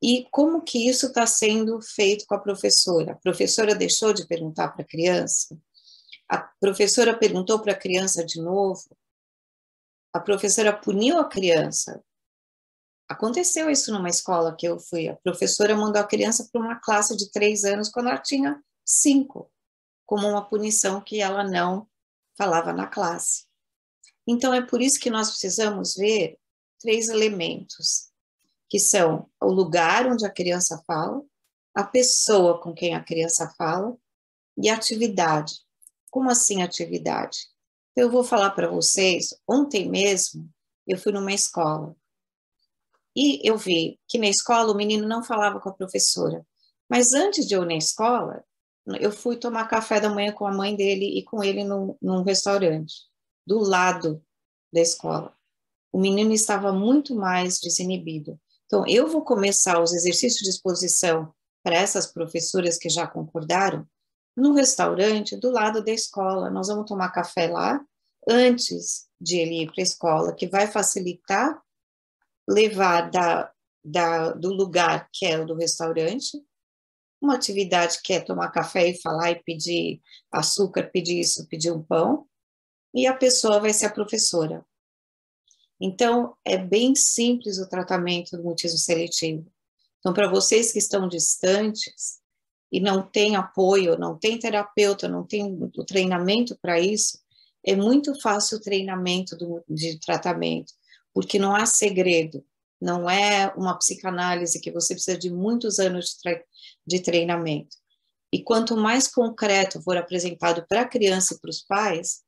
e como que isso está sendo feito com a professora. A professora deixou de perguntar para a criança? A professora perguntou para a criança de novo? A professora puniu a criança? Aconteceu isso numa escola que eu fui. A professora mandou a criança para uma classe de 3 anos quando ela tinha 5, como uma punição que ela não falava na classe. Então, é por isso que nós precisamos ver 3 elementos, que são o lugar onde a criança fala, a pessoa com quem a criança fala e a atividade. Como assim atividade? Eu vou falar para vocês, ontem mesmo eu fui numa escola e eu vi que na escola o menino não falava com a professora, mas antes de eu ir na escola, eu fui tomar café da manhã com a mãe dele e com ele num restaurante, do lado da escola. O menino estava muito mais desinibido. Então, eu vou começar os exercícios de exposição para essas professoras que já concordaram no restaurante do lado da escola. Nós vamos tomar café lá antes de ele ir para a escola, que vai facilitar levar do lugar que é o do restaurante, uma atividade que é tomar café e falar e pedir açúcar, pedir isso, pedir um pão, e a pessoa vai ser a professora. Então, é bem simples o tratamento do mutismo seletivo. Então, para vocês que estão distantes e não têm apoio, não tem terapeuta, não tem o treinamento para isso, é muito fácil o treinamento de tratamento, porque não há segredo, não é uma psicanálise que você precisa de muitos anos de treinamento. E quanto mais concreto for apresentado para a criança e para os pais,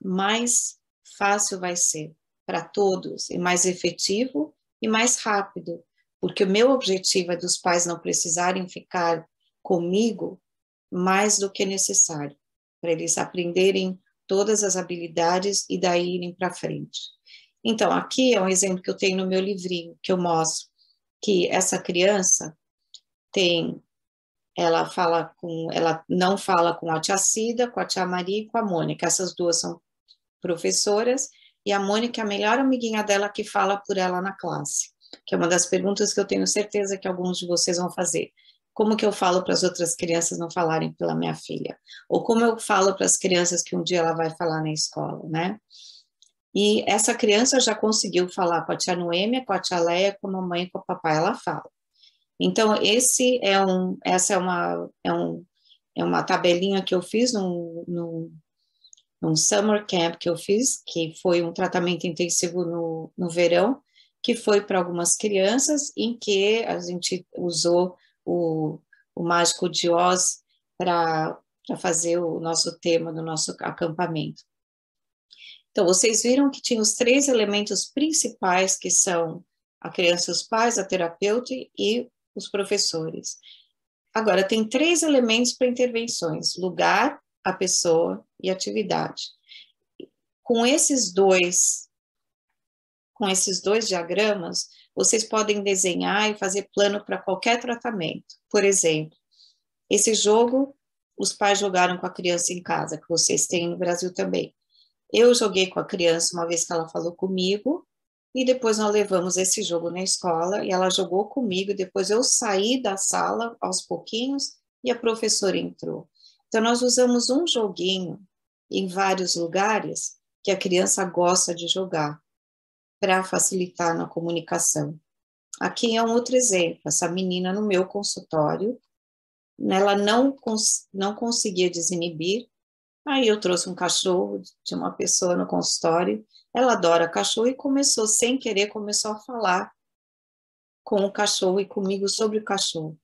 mais fácil vai ser para todos, e mais efetivo e mais rápido, porque o meu objetivo é dos pais não precisarem ficar comigo mais do que necessário, para eles aprenderem todas as habilidades e daí irem para frente. Então, aqui é um exemplo que eu tenho no meu livrinho, que eu mostro que essa criança ela não fala com a tia Cida, com a tia Maria e com a Mônica, essas duas são professoras, e a Mônica é a melhor amiguinha dela que fala por ela na classe, que é uma das perguntas que eu tenho certeza que alguns de vocês vão fazer. Como que eu falo para as outras crianças não falarem pela minha filha? Ou como eu falo para as crianças que um dia ela vai falar na escola, né? E essa criança já conseguiu falar com a tia Noêmia, com a tia Leia, com a mamãe e com o papai, ela fala. Então, É uma tabelinha que eu fiz num summer camp que eu fiz, que foi um tratamento intensivo no verão, que foi para algumas crianças, em que a gente usou o Mágico de Oz para fazer o nosso tema do nosso acampamento. Então, vocês viram que tinha os 3 elementos principais, que são a criança, os pais, a terapeuta e os professores. Agora, tem 3 elementos para intervenções: lugar, a pessoa e atividade. Com esses dois diagramas, vocês podem desenhar e fazer plano para qualquer tratamento. Por exemplo, esse jogo, os pais jogaram com a criança em casa, que vocês têm no Brasil também. Eu joguei com a criança uma vez que ela falou comigo, e depois nós levamos esse jogo na escola, e ela jogou comigo, e depois eu saí da sala aos pouquinhos, e a professora entrou. Então, nós usamos um joguinho em vários lugares que a criança gosta de jogar, para facilitar na comunicação. Aqui é um outro exemplo, essa menina no meu consultório, ela não conseguia desinibir. Aí eu trouxe um cachorro de uma pessoa no consultório, ela adora cachorro e começou, sem querer, começou a falar com o cachorro e comigo sobre o cachorro.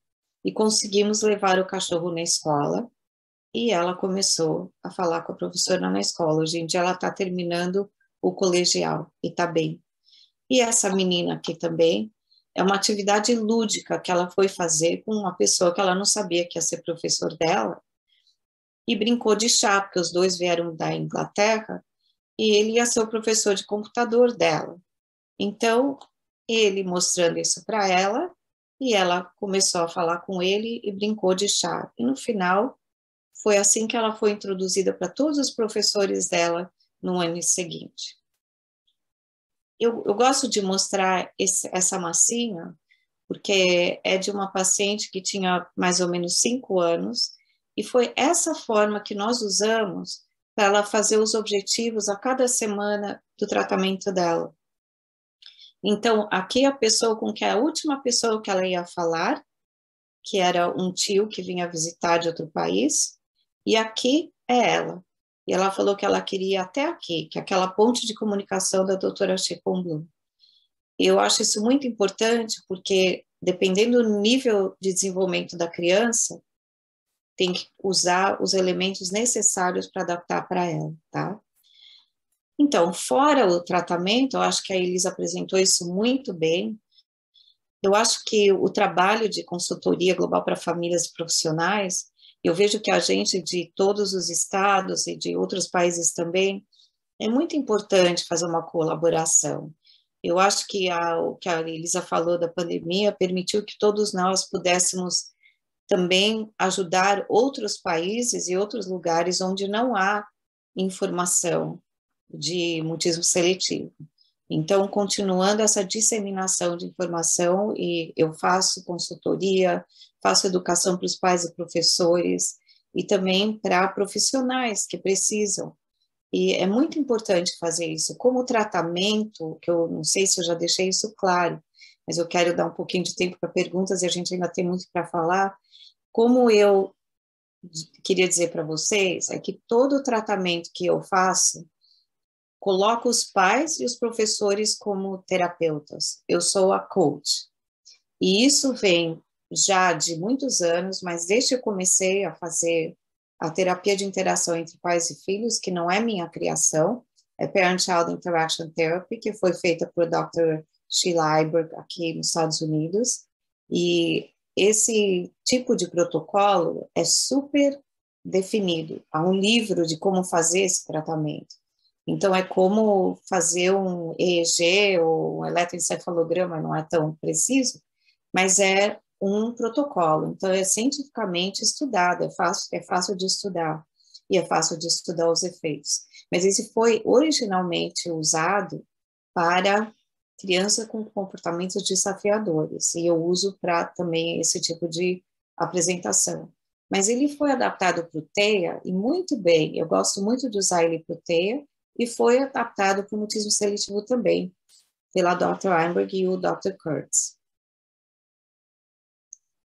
E conseguimos levar o cachorro na escola e ela começou a falar com a professora na escola. Hoje em dia ela está terminando o colegial e está bem. E essa menina aqui também é uma atividade lúdica que ela foi fazer com uma pessoa que ela não sabia que ia ser professor dela, e brincou de chá, porque os dois vieram da Inglaterra, e ele ia ser o professor de computador dela. Então, ele mostrando isso para ela, e ela começou a falar com ele e brincou de chá. E no final, foi assim que ela foi introduzida para todos os professores dela no ano seguinte. Eu gosto de mostrar essa massinha, porque é de uma paciente que tinha mais ou menos 5 anos, e foi essa forma que nós usamos para ela fazer os objetivos a cada semana do tratamento dela. Então, aqui a pessoa com que a última pessoa que ela ia falar, que era um tio que vinha visitar de outro país, e aqui é ela. E ela falou que ela queria ir até aqui, que é aquela ponte de comunicação da doutora Chepon Blum. Eu acho isso muito importante, porque dependendo do nível de desenvolvimento da criança, tem que usar os elementos necessários para adaptar para ela, tá? Então, fora o tratamento, eu acho que a Elisa apresentou isso muito bem. Eu acho que o trabalho de consultoria global para famílias e profissionais, eu vejo que a gente de todos os estados e de outros países também, é muito importante fazer uma colaboração. Eu acho que o que a Elisa falou da pandemia permitiu que todos nós pudéssemos também ajudar outros países e outros lugares onde não há informação de mutismo seletivo. Então, continuando essa disseminação de informação, e eu faço consultoria, faço educação para os pais e professores, e também para profissionais que precisam. E é muito importante fazer isso. Como tratamento, que eu não sei se eu já deixei isso claro, mas eu quero dar um pouquinho de tempo para perguntas e a gente ainda tem muito para falar. Como eu queria dizer para vocês, é que todo o tratamento que eu faço, coloco os pais e os professores como terapeutas. Eu sou a coach. E isso vem já de muitos anos, mas desde que eu comecei a fazer a terapia de interação entre pais e filhos, que não é minha criação, é Parent-Child Interaction Therapy, que foi feita por Dr. Sheila Iberg aqui nos Estados Unidos, e esse tipo de protocolo é super definido. Há um livro de como fazer esse tratamento. Então, é como fazer um EEG ou um eletroencefalograma, não é tão preciso, mas é um protocolo. Então, é cientificamente estudado, é fácil de estudar, e é fácil de estudar os efeitos. Mas esse foi originalmente usado para criança com comportamentos desafiadores, e eu uso para também esse tipo de apresentação. Mas ele foi adaptado para o TEA, e muito bem, eu gosto muito de usar ele para o TEA, e foi adaptado para o mutismo seletivo também, pela Dr. Einberg e o Dr. Kurtz.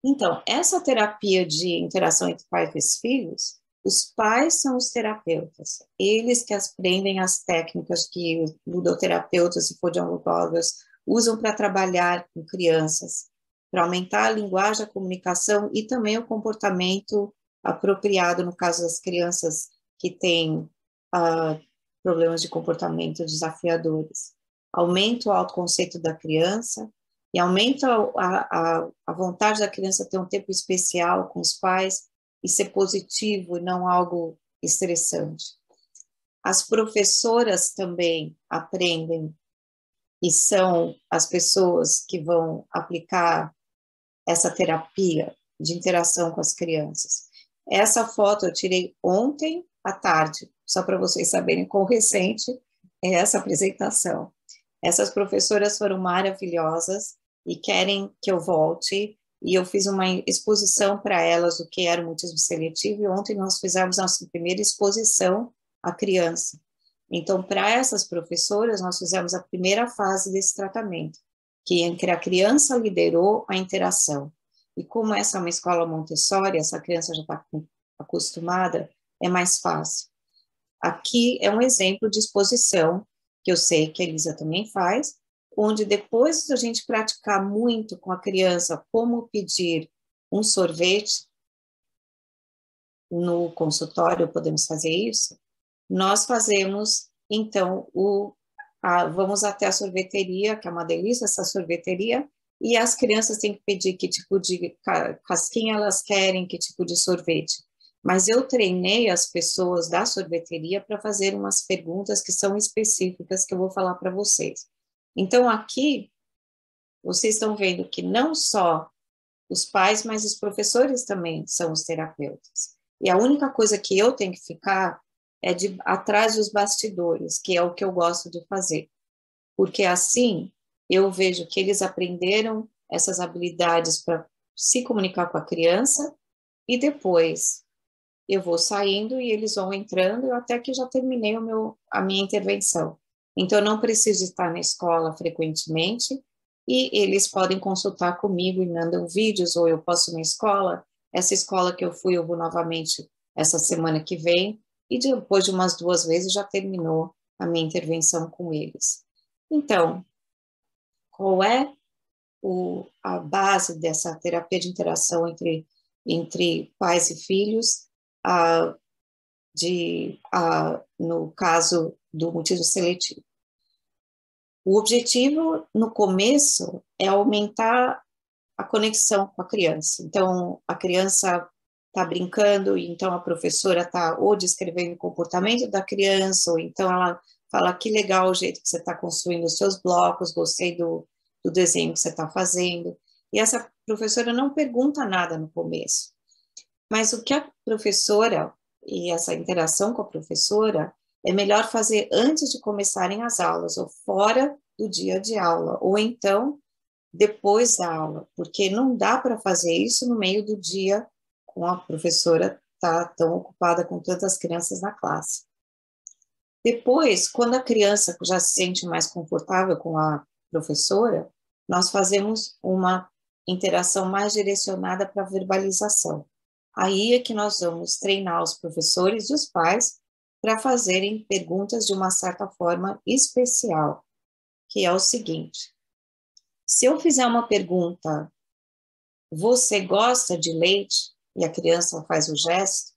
Então, essa terapia de interação entre pais e filhos, os pais são os terapeutas, eles que aprendem as técnicas que os ludoterapeutas e fonoaudiólogos usam para trabalhar com crianças, para aumentar a linguagem, a comunicação e também o comportamento apropriado, no caso das crianças que têm problemas de comportamento desafiadores. Aumenta o autoconceito da criança, e aumenta a vontade da criança ter um tempo especial com os pais e ser positivo e não algo estressante. As professoras também aprendem e são as pessoas que vão aplicar essa terapia de interação com as crianças. Essa foto eu tirei ontem à tarde, só para vocês saberem quão recente é essa apresentação. Essas professoras foram maravilhosas e querem que eu volte, e eu fiz uma exposição para elas do que era o mutismo seletivo, e ontem nós fizemos nossa primeira exposição à criança. Então, para essas professoras, nós fizemos a primeira fase desse tratamento, que em que a criança liderou a interação. E como essa é uma escola Montessori, essa criança já está acostumada, é mais fácil. Aqui é um exemplo de exposição, que eu sei que a Elisa também faz, onde depois da gente praticar muito com a criança como pedir um sorvete, no consultório podemos fazer isso, nós fazemos, então, vamos até a sorveteria, que é uma delícia essa sorveteria, e as crianças têm que pedir que tipo de casquinha elas querem, que tipo de sorvete. Mas eu treinei as pessoas da sorveteria para fazer umas perguntas que são específicas, que eu vou falar para vocês. Então, aqui, vocês estão vendo que não só os pais, mas os professores também são os terapeutas. E a única coisa que eu tenho que ficar é atrás dos bastidores, que é o que eu gosto de fazer. Porque assim, eu vejo que eles aprenderam essas habilidades para se comunicar com a criança, e depois eu vou saindo e eles vão entrando, até que já terminei a minha intervenção. Então, eu não preciso estar na escola frequentemente, e eles podem consultar comigo e mandam vídeos, ou eu posso ir na escola. Essa escola que eu fui, eu vou novamente essa semana que vem, e depois de umas 2 vezes já terminou a minha intervenção com eles. Então, qual é a base dessa terapia de interação entre pais e filhos, no caso do mutismo seletivo? O objetivo, no começo, é aumentar a conexão com a criança. Então, a criança está brincando, e então a professora está ou descrevendo o comportamento da criança, ou então ela fala: que legal o jeito que você está construindo os seus blocos, gostei do desenho que você está fazendo. E essa professora não pergunta nada no começo. Mas o que a professora, e essa interação com a professora, é melhor fazer antes de começarem as aulas, ou fora do dia de aula, ou então depois da aula, porque não dá para fazer isso no meio do dia, com a professora tão ocupada com tantas crianças na classe. Depois, quando a criança já se sente mais confortável com a professora, nós fazemos uma interação mais direcionada para a verbalização. Aí é que nós vamos treinar os professores e os pais para fazerem perguntas de uma certa forma especial, que é o seguinte: se eu fizer uma pergunta, você gosta de leite? E a criança faz o gesto,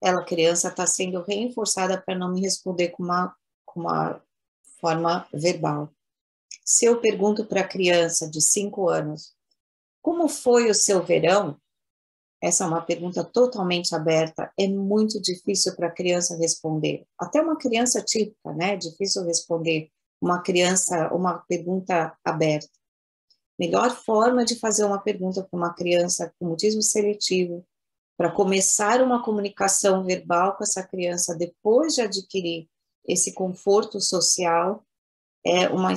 a criança está sendo reforçada para não me responder com uma forma verbal. Se eu pergunto para a criança de 5 anos, como foi o seu verão? Essa é uma pergunta totalmente aberta, é muito difícil para a criança responder. Até uma criança típica, né? Difícil responder uma pergunta aberta. Melhor forma de fazer uma pergunta para uma criança com mutismo seletivo, para começar uma comunicação verbal com essa criança depois de adquirir esse conforto social, é uma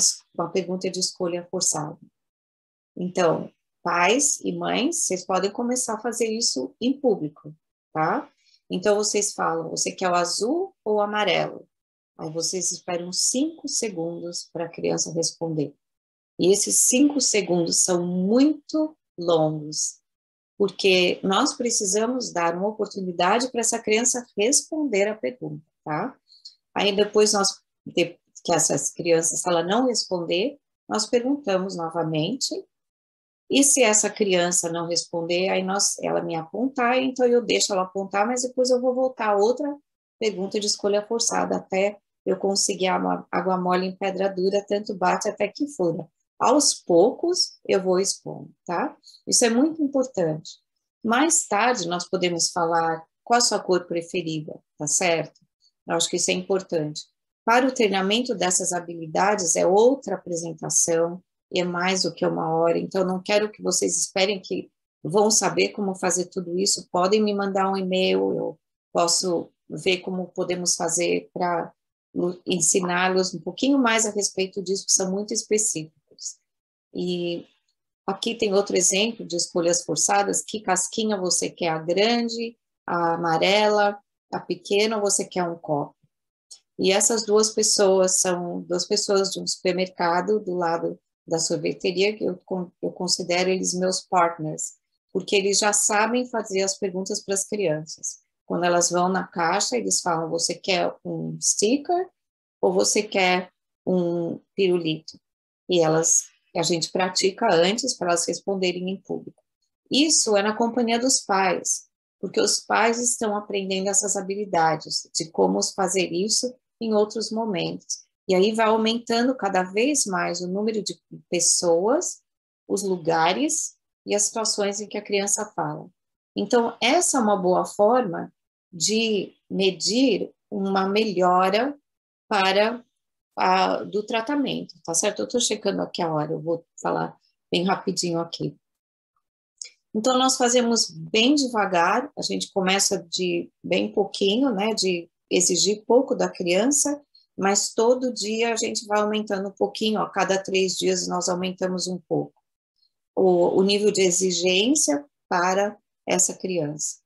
pergunta de escolha forçada. Então, pais e mães, vocês podem começar a fazer isso em público, tá? Então, vocês falam: você quer o azul ou o amarelo? Aí vocês esperam 5 segundos para a criança responder. E esses 5 segundos são muito longos, porque nós precisamos dar uma oportunidade para essa criança responder a pergunta, tá? Aí depois que essas crianças, se ela não responder, nós perguntamos novamente, e se essa criança não responder, aí ela me apontar, então eu deixo ela apontar, mas depois eu vou voltar a outra pergunta de escolha forçada, até eu conseguir água mole em pedra dura, tanto bate até que fura. Aos poucos, eu vou expondo, tá? Isso é muito importante. Mais tarde, nós podemos falar qual a sua cor preferida, tá certo? Eu acho que isso é importante. Para o treinamento dessas habilidades, é outra apresentação, e é mais do que uma hora, então não quero que vocês esperem que vão saber como fazer tudo isso, podem me mandar um e-mail, eu posso ver como podemos fazer para ensiná-los um pouquinho mais a respeito disso, que são muito específicos. E aqui tem outro exemplo de escolhas forçadas, que casquinha você quer, a grande, a amarela, a pequena, ou você quer um copo? E essas duas pessoas são duas pessoas de um supermercado do lado da sorveteria, que eu considero eles meus partners, porque eles já sabem fazer as perguntas para as crianças. Quando elas vão na caixa, eles falam, você quer um sticker ou você quer um pirulito? E a gente pratica antes para elas responderem em público. Isso é na companhia dos pais, porque os pais estão aprendendo essas habilidades de como fazer isso em outros momentos. E aí vai aumentando cada vez mais o número de pessoas, os lugares e as situações em que a criança fala. Então, essa é uma boa forma de medir uma melhora do tratamento, tá certo? Eu estou checando aqui a hora, eu vou falar bem rapidinho aqui. Então, nós fazemos bem devagar, a gente começa de bem pouquinho, né, de exigir pouco da criança, mas todo dia a gente vai aumentando um pouquinho, a cada 3 dias nós aumentamos um pouco o nível de exigência para essa criança.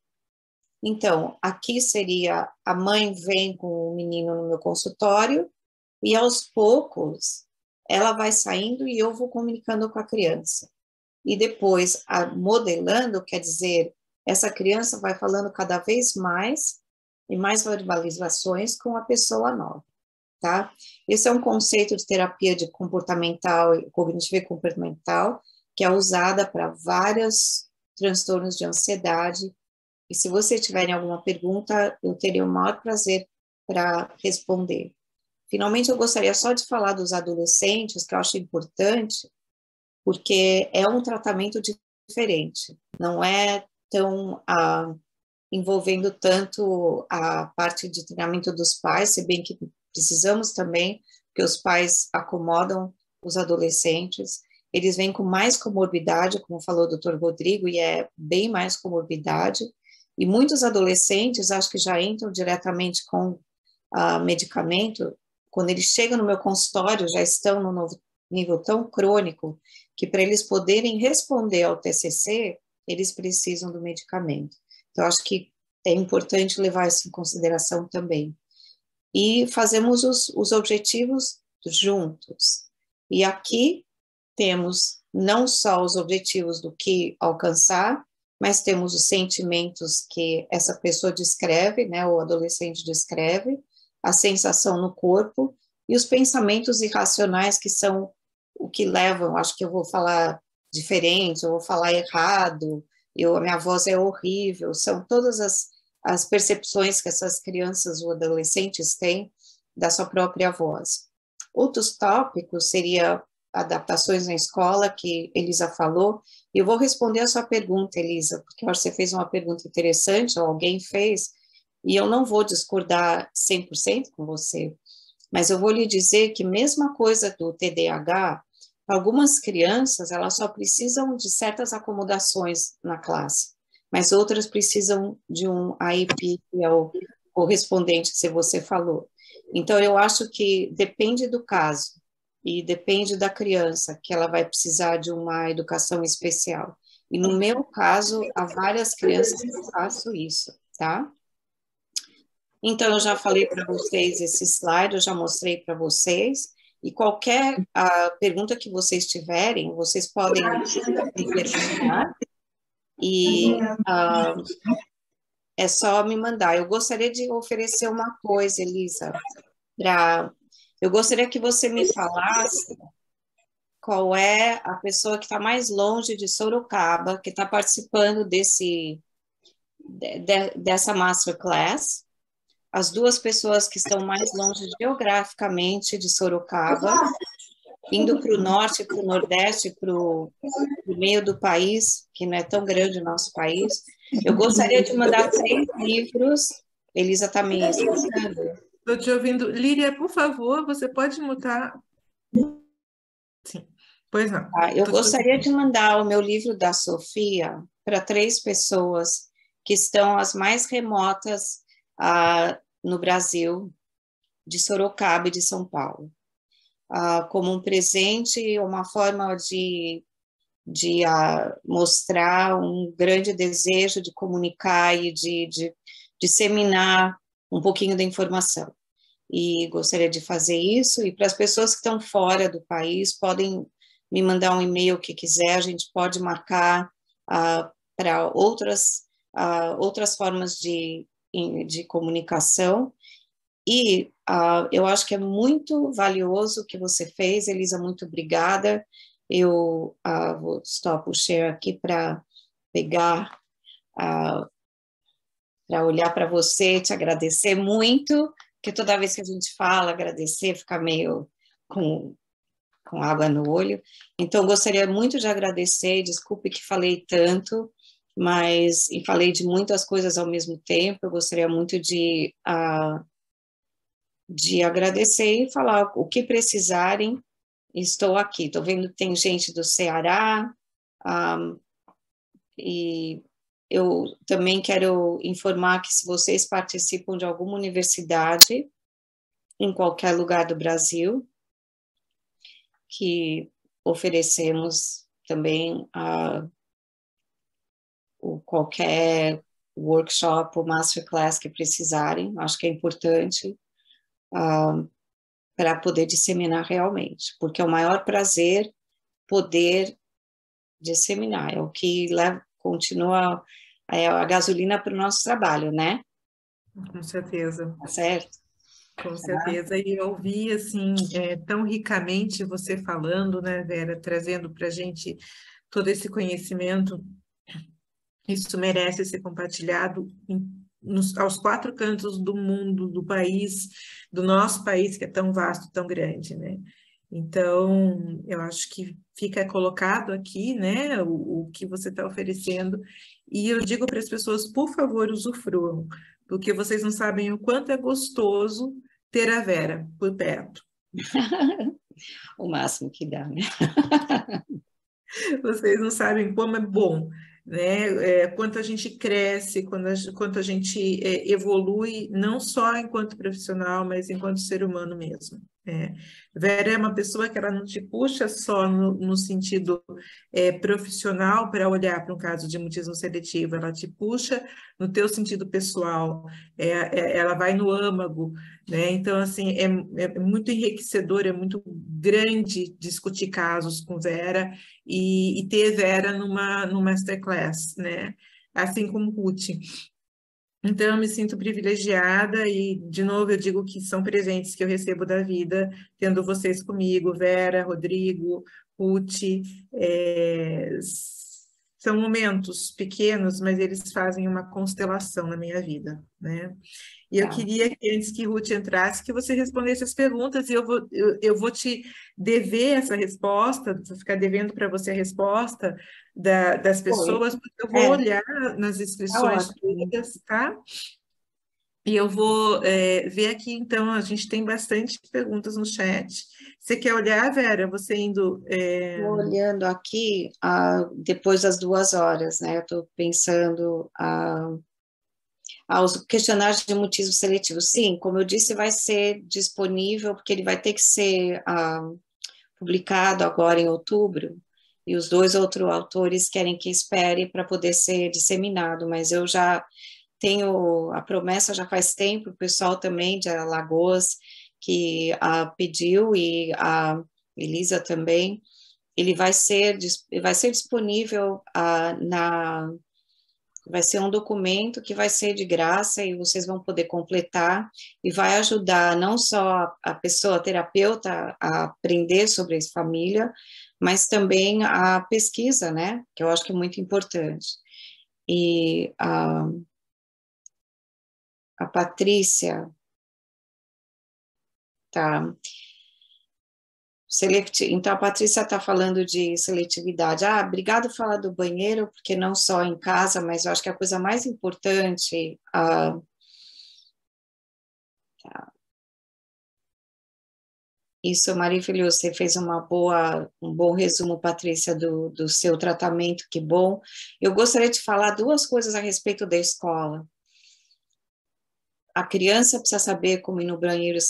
Então, aqui seria, a mãe vem com o menino no meu consultório, e aos poucos ela vai saindo e eu vou comunicando com a criança. E depois, modelando, quer dizer, essa criança vai falando cada vez mais e mais verbalizações com a pessoa nova, tá? Esse é um conceito de terapia de cognitiva e comportamental, que é usada para vários transtornos de ansiedade. E se você tiverem alguma pergunta, eu teria o maior prazer para responder. Finalmente, eu gostaria só de falar dos adolescentes, que eu acho importante, porque é um tratamento diferente, não é tão envolvendo tanto a parte de treinamento dos pais, se bem que precisamos também, porque os pais acomodam os adolescentes, eles vêm com mais comorbidade, como falou o Dr. Rodrigo, e é bem mais comorbidade, e muitos adolescentes acho que já entram diretamente com medicamento, quando eles chegam no meu consultório, já estão no nível tão crônico, que para eles poderem responder ao TCC, eles precisam do medicamento. Então, acho que é importante levar isso em consideração também. E fazemos os objetivos juntos. E aqui temos não só os objetivos do que alcançar, mas temos os sentimentos que essa pessoa descreve, né, o adolescente descreve, a sensação no corpo e os pensamentos irracionais que são o que levam, acho que eu vou falar diferente, eu vou falar errado, a minha voz é horrível, são todas as percepções que essas crianças ou adolescentes têm da sua própria voz. Outros tópicos seria adaptações na escola, que Elisa falou, e eu vou responder a sua pergunta, Elisa, porque eu acho que você fez uma pergunta interessante, ou alguém fez, e eu não vou discordar 100% com você, mas eu vou lhe dizer que mesma coisa do TDAH, algumas crianças, elas só precisam de certas acomodações na classe, mas outras precisam de um AIP, que é o correspondente que você falou. Então, eu acho que depende do caso e depende da criança, que ela vai precisar de uma educação especial. E no meu caso, há várias crianças que eu faço isso, tá? Então, eu já falei para vocês esse slide, eu já mostrei para vocês, E qualquer pergunta que vocês tiverem, vocês podem me perguntar e é só me mandar. Eu gostaria de oferecer uma coisa, Elisa, eu gostaria que você me falasse qual é a pessoa que está mais longe de Sorocaba, que está participando dessa masterclass, as duas pessoas que estão mais longe geograficamente de Sorocaba, indo para o norte, para o nordeste, para o meio do país, que não é tão grande o nosso país. Eu gostaria de mandar 3 livros. Elisa está me escutando? Estou te ouvindo. Líria, por favor, você pode mutar? Sim, pois não. Eu gostaria de mandar o meu livro da Sofia para 3 pessoas que estão as mais remotas no Brasil, de Sorocaba e de São Paulo, como um presente, uma forma de mostrar um grande desejo de comunicar e de disseminar um pouquinho da informação. E gostaria de fazer isso, e para as pessoas que estão fora do país, podem me mandar um e-mail que quiser, a gente pode marcar para outras formas de comunicação. E eu acho que é muito valioso o que você fez, Elisa, muito obrigada. Eu vou stop o share aqui para pegar, para olhar para você, te agradecer muito, porque toda vez que a gente fala, agradecer, fica meio com água no olho. Então, gostaria muito de agradecer, desculpe que falei tanto, mas e falei de muitas coisas ao mesmo tempo. Eu gostaria muito de agradecer e falar o que precisarem, estou aqui. Estou vendo que tem gente do Ceará, e eu também quero informar que se vocês participam de alguma universidade, em qualquer lugar do Brasil, que oferecemos também qualquer workshop ou masterclass que precisarem, acho que é importante para poder disseminar realmente, porque é o maior prazer poder disseminar, é o que continua a gasolina para o nosso trabalho, né? Com certeza. Tá certo? Com certeza, e eu ouvi assim tão ricamente você falando, né, Vera, trazendo para a gente todo esse conhecimento. Isso merece ser compartilhado aos 4 cantos do mundo, do país, do nosso país, que é tão vasto, tão grande, né? Então, eu acho que fica colocado aqui, né, o que você está oferecendo, e eu digo para as pessoas, por favor, usufruam, porque vocês não sabem o quanto é gostoso ter a Vera por perto. O máximo que dá, né? Vocês não sabem como é bom, né? Quanto a gente cresce, quanto a gente evolui, não só enquanto profissional, mas enquanto ser humano mesmo. Vera é uma pessoa que ela não te puxa só no sentido profissional para olhar para um caso de mutismo seletivo, ela te puxa no teu sentido pessoal, ela vai no âmago, né? Então, assim, é muito enriquecedor, é muito grande discutir casos com Vera e ter Vera no masterclass, né? Assim como Ruth. Então, eu me sinto privilegiada e, de novo, eu digo que são presentes que eu recebo da vida, tendo vocês comigo, Vera, Rodrigo, Ruth. São momentos pequenos, mas eles fazem uma constelação na minha vida, né? E eu queria que, antes que Ruth entrasse, que você respondesse as perguntas, e eu vou te dever essa resposta, vou ficar devendo para você a resposta das pessoas, porque eu vou olhar nas inscrições todas, tá? E eu vou ver aqui, então, a gente tem bastante perguntas no chat. Você quer olhar, Vera? Você indo... Estou olhando aqui, depois das 2 horas, né? Eu estou pensando... aos questionários de mutismo seletivo. Sim, como eu disse, vai ser disponível, porque ele vai ter que ser publicado agora em outubro, e os 2 outros autores querem que espere para poder ser disseminado, mas eu já tenho a promessa já faz tempo, o pessoal também de Alagoas, que pediu, e a Elisa também, ele vai ser disponível vai ser um documento que vai ser de graça e vocês vão poder completar e vai ajudar não só a pessoa, a terapeuta, a aprender sobre essa família, mas também a pesquisa, né? Que eu acho que é muito importante. E a Patrícia, tá? Então, a Patrícia está falando de seletividade. Obrigado por falar do banheiro, porque não só em casa, mas eu acho que a coisa mais importante. Isso é maravilhoso. Você fez um bom resumo, Patrícia, do seu tratamento, que bom. Eu gostaria de falar duas coisas a respeito da escola. A criança precisa saber como ir no banheiro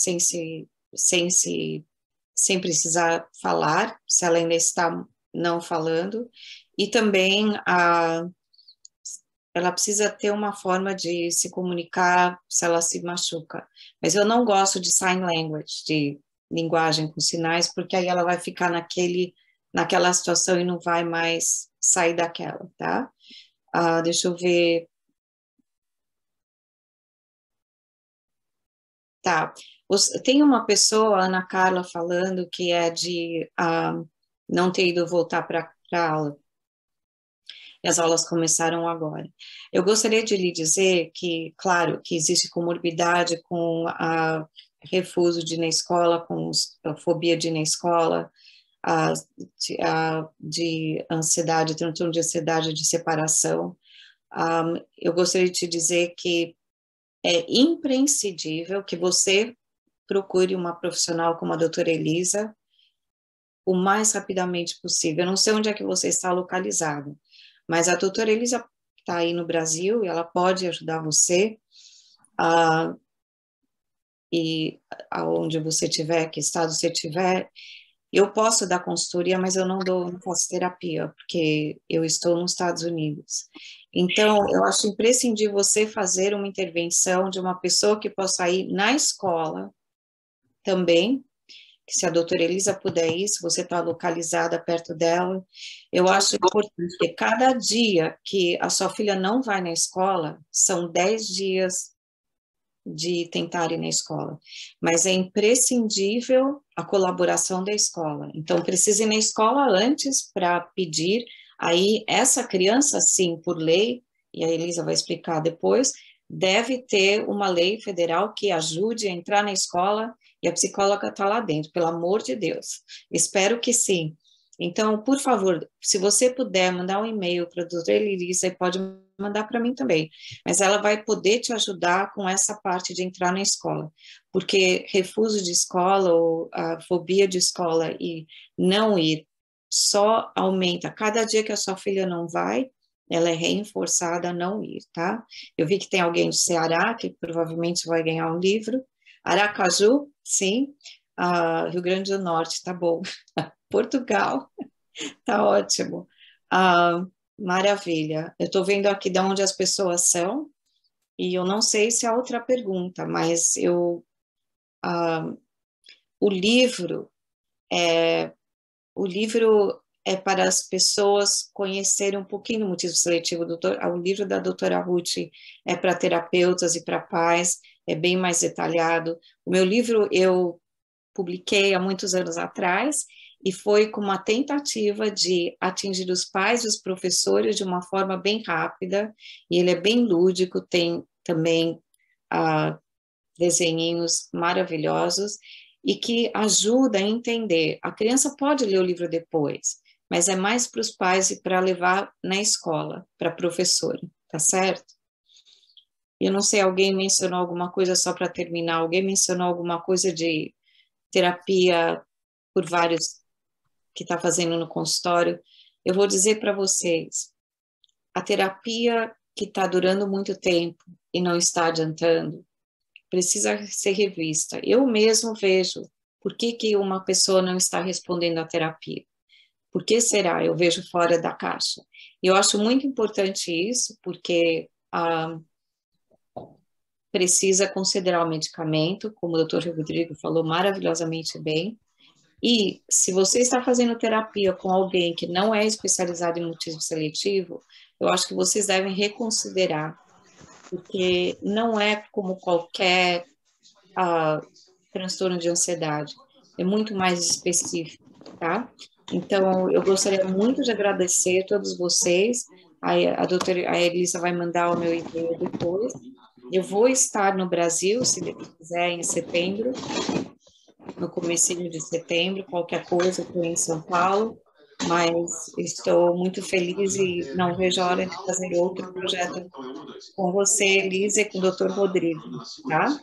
sem precisar falar, se ela ainda está não falando, e também ela precisa ter uma forma de se comunicar se ela se machuca. Mas eu não gosto de sign language, de linguagem com sinais, porque aí ela vai ficar naquela situação e não vai mais sair daquela, tá? Deixa eu ver. Tá. Tem uma pessoa, a Ana Carla, falando que é de não ter ido voltar para a aula. E as aulas começaram agora. Eu gostaria de lhe dizer que, claro, que existe comorbidade com refuso de ir na escola, com a fobia de ir na escola, de ansiedade, transtorno de ansiedade de separação. Eu gostaria de te dizer que é imprescindível que você procure uma profissional como a doutora Elisa o mais rapidamente possível. Eu não sei onde é que você está localizada, mas a doutora Elisa está aí no Brasil e ela pode ajudar você e aonde você estiver, que estado você estiver. Eu posso dar consultoria, mas eu não faço terapia, porque eu estou nos Estados Unidos. Então, eu acho imprescindível você fazer uma intervenção de uma pessoa que possa ir na escola também, que se a doutora Elisa puder ir, se você está localizada perto dela, eu acho importante que cada dia que a sua filha não vai na escola, são 10 dias de tentar ir na escola, mas é imprescindível a colaboração da escola. Então, precisa ir na escola antes para pedir, aí essa criança, sim, por lei, e a Elisa vai explicar depois, deve ter uma lei federal que ajude a entrar na escola e a psicóloga está lá dentro, pelo amor de Deus. Espero que sim. Então, por favor, se você puder mandar um e-mail para a doutora Elisa, pode mandar para mim também, mas ela vai poder te ajudar com essa parte de entrar na escola, porque refuso de escola ou a fobia de escola e não ir só aumenta. Cada dia que a sua filha não vai, ela é reforçada a não ir, tá? Eu vi que tem alguém do Ceará que provavelmente vai ganhar um livro. Aracaju, sim. Rio Grande do Norte, tá bom. Portugal, tá ótimo. Maravilha. Eu estou vendo aqui de onde as pessoas são, e eu não sei se há outra pergunta, mas o livro é para as pessoas conhecerem um pouquinho do motivo seletivo. O livro da doutora Ruth é para terapeutas e para pais, é bem mais detalhado. O meu livro eu publiquei há muitos anos atrás, e foi com uma tentativa de atingir os pais e os professores de uma forma bem rápida, e ele é bem lúdico, tem também desenhinhos maravilhosos, e que ajuda a entender. A criança pode ler o livro depois, mas é mais para os pais e para levar na escola, para a professora, tá certo? Eu não sei, alguém mencionou alguma coisa, só para terminar, alguém mencionou alguma coisa de terapia por vários que está fazendo no consultório. Eu vou dizer para vocês, a terapia que está durando muito tempo e não está adiantando, precisa ser revista. Eu mesmo vejo por que uma pessoa não está respondendo à terapia. Por que será? Eu vejo fora da caixa. E eu acho muito importante isso, porque precisa considerar o medicamento, como o doutor Rodrigo falou maravilhosamente bem. E se você está fazendo terapia com alguém que não é especializado em mutismo seletivo, eu acho que vocês devem reconsiderar, porque não é como qualquer transtorno de ansiedade, é muito mais específico, tá? Então, eu gostaria muito de agradecer a todos vocês. A doutora a Elisa vai mandar o meu e-mail depois. Eu vou estar no Brasil, se Deus quiser, em setembro, no comecinho de setembro, qualquer coisa, estou em São Paulo, mas estou muito feliz e não vejo a hora de fazer outro projeto com você, Elisa, e com o Dr. Rodrigo, tá?